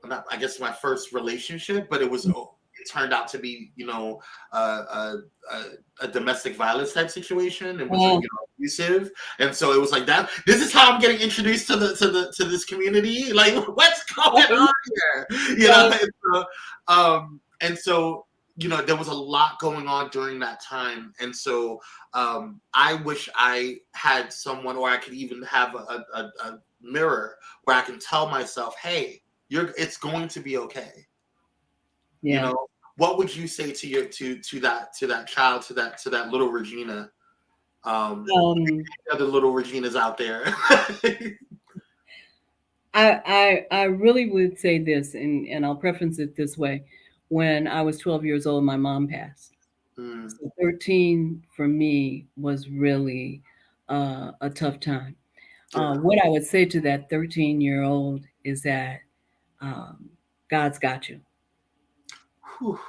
not, I guess, my first relationship, but it turned out to be, a domestic violence type situation, and was Oh, abusive. And so it was like that. This is how I'm getting introduced to this community. Like, what's going right, on here? right. And so there was a lot going on during that time, and so I wish I had someone, or I could even have a mirror where I can tell myself, hey, it's going to be okay. You Yeah. know, what would you say to your to that child, to that little Regina? Um, Other little Reginas out there. I really would say this, and I'll preference it this way. When I was 12 years old, my mom passed. Mm, So 13 for me was really a tough time. yeah. What I would say to that 13-year-old is that um, God's got you, Whew.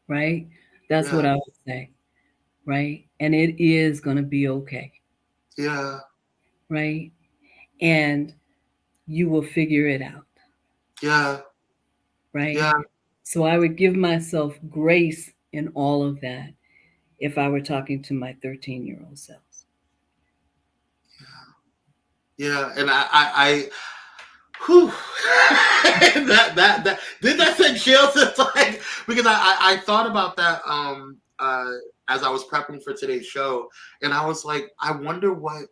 right? That's what Yeah. I would say, right? And it is going to be okay, Yeah. right? And you will figure it out, Yeah. right? Yeah. So I would give myself grace in all of that if I were talking to my 13-year-old self. Yeah. And I whew. That did that send chills? It's like, because I thought about that as I was prepping for today's show, and I was like, I wonder what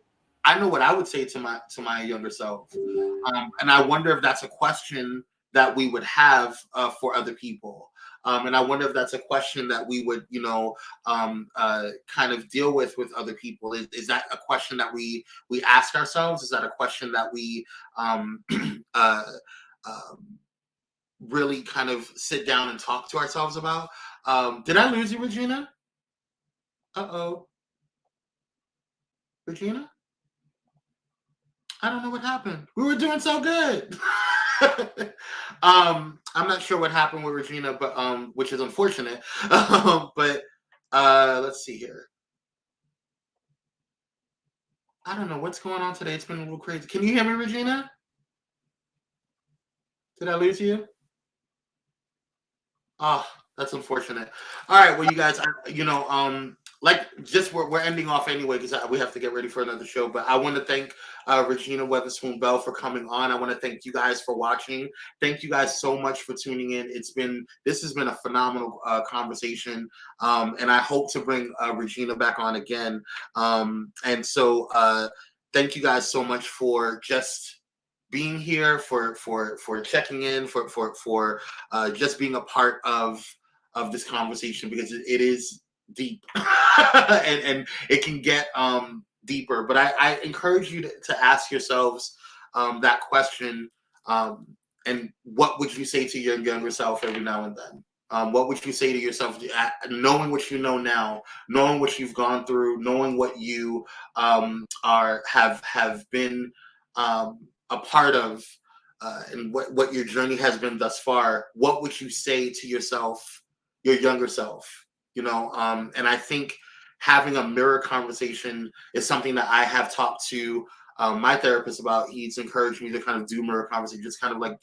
I know what I would say to my younger self, and I wonder if that's a question that we would have for other people. And I wonder if that's a question that we would, kind of deal with other people. Is that a question that we ask ourselves? Is that a question that we um, uh, um, really kind of sit down and talk to ourselves about? Did I lose you, Regina? Uh-oh, Regina? I don't know what happened. We were doing so good. I'm not sure what happened with Regina, but which is unfortunate. But let's see here. I don't know what's going on today. It's been a little crazy. Can you hear me, Regina? Did I lose you? Oh, that's unfortunate. All right, well, you guys, like just we're ending off anyway because we have to get ready for another show. But I want to thank Regina Weatherspoon-Bell for coming on. I want to thank you guys for watching. Thank you guys so much for tuning in. This has been a phenomenal conversation, and I hope to bring Regina back on again. Thank you guys so much for just being here, for checking in, for just being a part of this conversation, because it is deep and it can get deeper. But I encourage you to ask yourselves that question, um, and what would you say to your younger self every now and then? What would you say to yourself, knowing what you know now, knowing what you've gone through, knowing what you are have been a part of, and what your journey has been thus far? What would you say to yourself, your younger self? And I think having a mirror conversation is something that I have talked to my therapist about. He's encouraged me to kind of do mirror conversation, just kind of like,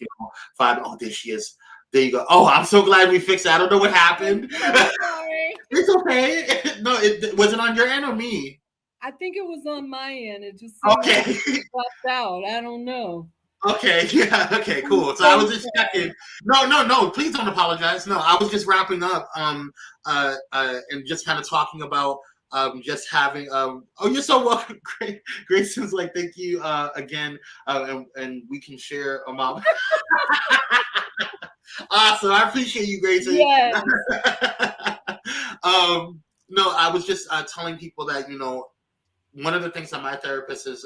find, oh, there she is. There you go. Oh, I'm so glad we fixed it. I don't know what happened. I'm so sorry. It's okay. No, it wasn't on your end or me. I think it was on my end. It just seemed like Okay. it dropped out. I don't know. Okay, yeah, okay, I'm cool. So I so was just sorry. checking. No, no, no, please don't apologize. No, I was just wrapping up and just kind of talking about just having oh, you're so welcome. Great. Grayson's like, thank you again. And we can share a mom. Awesome. I appreciate you, Grayson. Yes. No, I was just telling people that, one of the things that my therapist is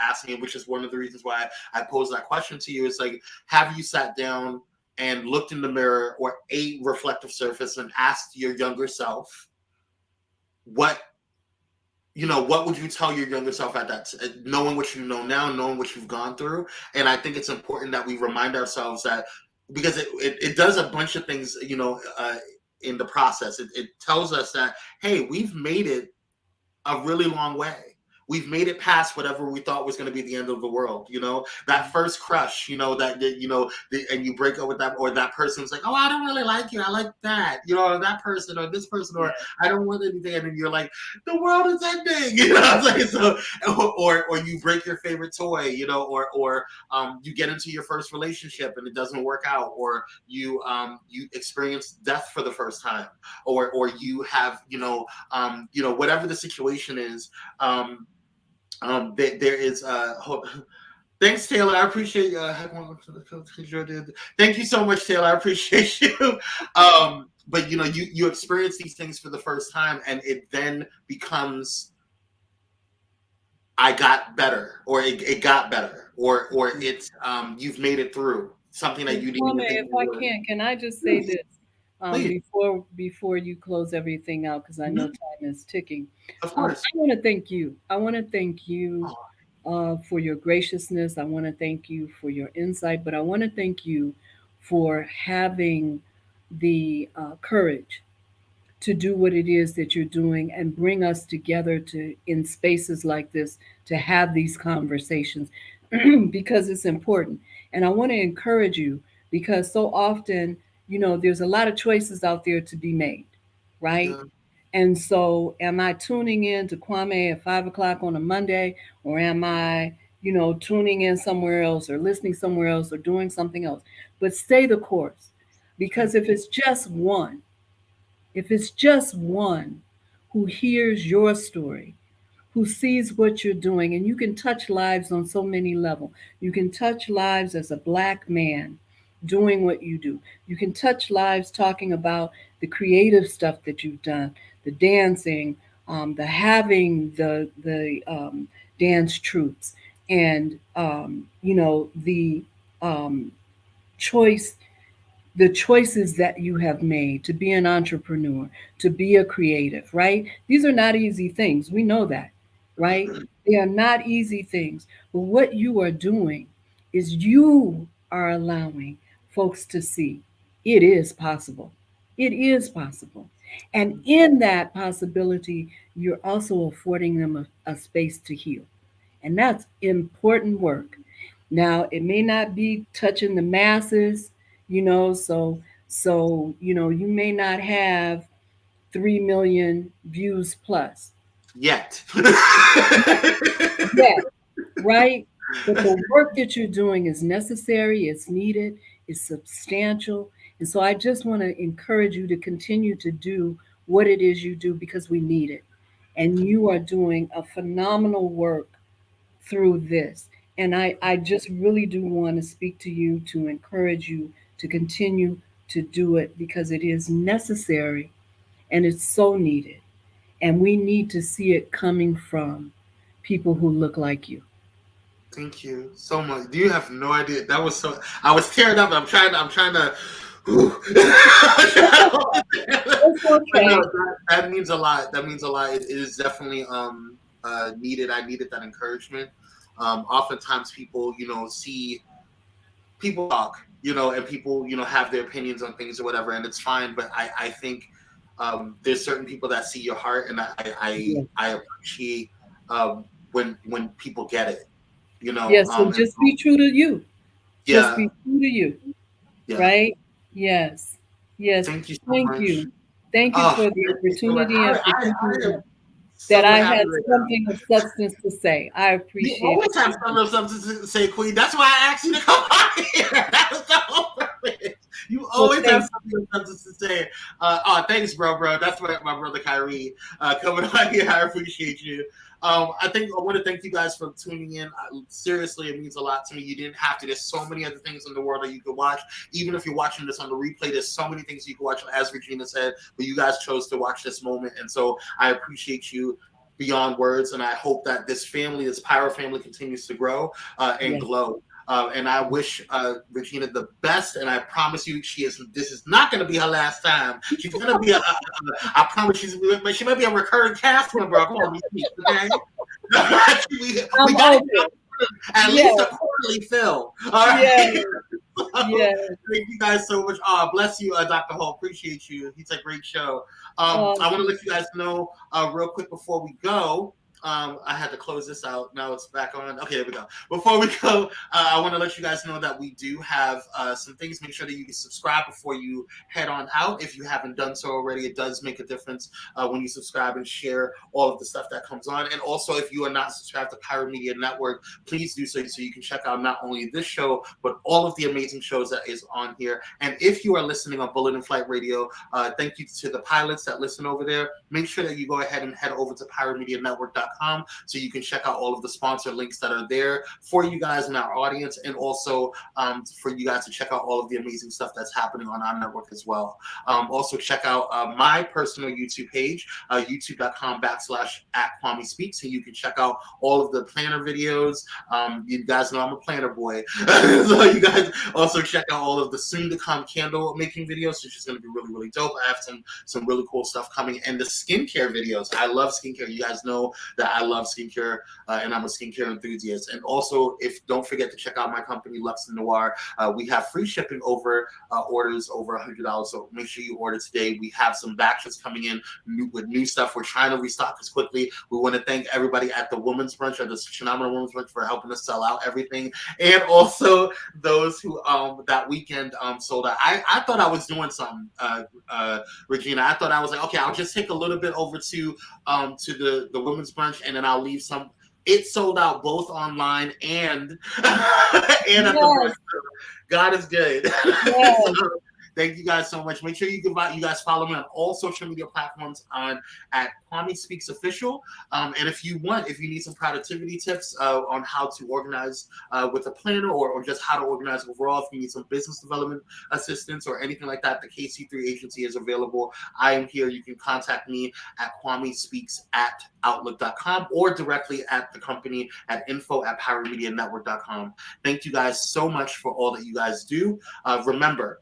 asking me, which is one of the reasons why I posed that question to you, is like, have you sat down and looked in the mirror or a reflective surface and asked your younger self what what would you tell your younger self at that, knowing what you know now, knowing what you've gone through? And I think it's important that we remind ourselves that, because it does a bunch of things, in the process. It tells us that, hey, we've made it a really long way. We've made it past whatever we thought was going to be the end of the world. That first crush, and you break up with that, or that person's like, oh, I don't really like you. I like that, or that person, or this person, or I don't want anything. And then you're like, the world is ending, It's like, so, or you break your favorite toy, or you get into your first relationship and it doesn't work out, or you experience death for the first time, or you have, whatever the situation is. There is thanks, Taylor. I appreciate thank you so much, Taylor. I appreciate you. But you experience these things for the first time, and it then becomes, I got better, or it got better, or it's you've made it through something that you didn't Kwame, even think if you I would. can I just say Please, this please. before you close everything out, because I know Mhm. time is ticking. Of I course. want to thank you. I want to thank you Oh, for your graciousness. I want to thank you for your insight, but I want to thank you for having the courage to do what it is that you're doing and bring us together to in spaces like this to have these conversations because it's important. And I want to encourage you, because so often, there's a lot of choices out there to be made, right? yeah. And so, am I tuning in to Kwame at 5 o'clock on a Monday, or am I, tuning in somewhere else, or listening somewhere else, or doing something else? But stay the course, because if it's just one who hears your story, who sees what you're doing, and you can touch lives on so many levels. You can touch lives as a Black man doing what you do. You can touch lives talking about the creative stuff that you've done, the dancing, the having the dance troops, and the um, choice the choices that you have made to be an entrepreneur, to be a creative, right? These are not easy things. We know that, right? They are not easy things. But what you are doing is you are allowing folks to see it is possible. It is possible. And in that possibility, you're also affording them a space to heal. And that's important work. Now, it may not be touching the masses, so So, you may not have 3 million views plus Yet. yet, right? But the work that you're doing is necessary, it's needed, it's substantial. And so I just want to encourage you to continue to do what it is you do because we need it. And you are doing a phenomenal work through this. And I just really do want to speak to you to encourage you to continue to do it because it is necessary and it's so needed. And we need to see it coming from people who look like you. Thank you so much. Do you have no idea? That was so. I was tearing up. I'm trying to. It's But no, okay. that means a lot. That means a lot. It is definitely needed. I needed that encouragement. Oftentimes people, see people talk, and people, have their opinions on things or whatever, and it's fine. But I think there's certain people that see your heart, and Yeah. I appreciate when people get it, Yes, so and just be true to you. Just yeah, be true to you, yeah. right? Yes. Yes. Thank you so Thank much. you. Thank you Oh, for the thank you so much. opportunity and for I am thinking that so I happy had right now. something of substance to say. I You appreciate always have it. something to say, Queen. That's why I asked you to come on here. That was the whole purpose. You Well, always have thank something of substance to say. Thanks, bro. That's my brother Kyrie coming on here. I appreciate you. I think I want to thank you guys for tuning in. Seriously, it means a lot to me. You didn't have to. There's so many other things in the world that you could watch. Even if you're watching this on the replay, there's so many things you can watch. As Regina said, but you guys chose to watch this moment, and so I appreciate you beyond words. And I hope that this family, this Pyro family, continues to grow and yes. glow. And I wish Regina the best. And I promise you, this is not going to be her last time. She's going to be I promise she might be a recurring cast member of Kwame Speaks. Okay, we I'm got to open. at least Yes. a quarterly film. All Yes. right. So, Yes. thank you guys so much. Bless you, Dr. Hall. Appreciate you. It's a great show. Oh, I want to let you guys know real quick before we go. I had to close this out. Now it's back on. Okay, there we go. Before we go, I want to let you guys know that we do have some things. Make sure that you can subscribe before you head on out. If you haven't done so already, it does make a difference when you subscribe and share all of the stuff that comes on. And also, if you are not subscribed to Pyro Media Network, please do so you can check out not only this show, but all of the amazing shows that is on here. And if you are listening on Bullet and Flight Radio, thank you to the pilots that listen over there. Make sure that you go ahead and head over to pyromedianetwork.com so you can check out all of the sponsor links that are there for you guys in our audience, and also for you guys to check out all of the amazing stuff that's happening on our network as well. Also check out my personal YouTube page, youtube.com/@Kwame Speaks, and you can check out all of the planner videos. You guys know I'm a planner boy. So you guys also check out all of the soon to come candle making videos, which is going to be really, really dope. I have some really cool stuff coming, and the skincare videos. I love skincare. You guys know that I love skincare, and I'm a skincare enthusiast. And also, don't forget to check out my company, Lux and Noir. We have free shipping over orders over $100. So make sure you order today. We have some batches coming in with new stuff. We're trying to restock this quickly. We want to thank everybody at the Women's Brunch, or the Phenomenal Women's Brunch, for helping us sell out everything, and also those who that weekend sold out. I thought I was doing something, Regina. I thought I was like, okay, I'll just take a little bit over to the Women's Brunch, and then I'll leave some. It sold out both online and and at the brunch. yes. God is good. So, Yes. thank you guys so much. Make sure you guys follow me on all social media platforms at Kwame Speaks Official. And if you need some productivity tips on how to organize with a planner, or just how to organize overall, if you need some business development assistance or anything like that, the KC3 agency is available. I am here. You can contact me at kwamespeaks@outlook.com, or directly at the company at info@pyromedianetwork.com. Thank you guys so much for all that you guys do. Remember,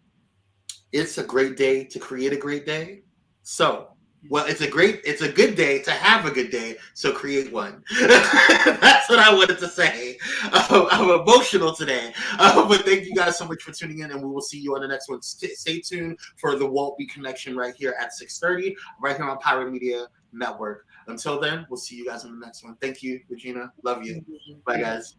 it's a great day to create a great day. So, it's a good day to have a good day. So create one. That's what I wanted to say. I'm emotional today. But thank you guys so much for tuning in, and we will see you on the next one. Stay tuned for the Walt B Connection right here at 6:30, right here on Pyro Media Network. Until then, we'll see you guys on the next one. Thank you, Regina. Love you. Bye, guys.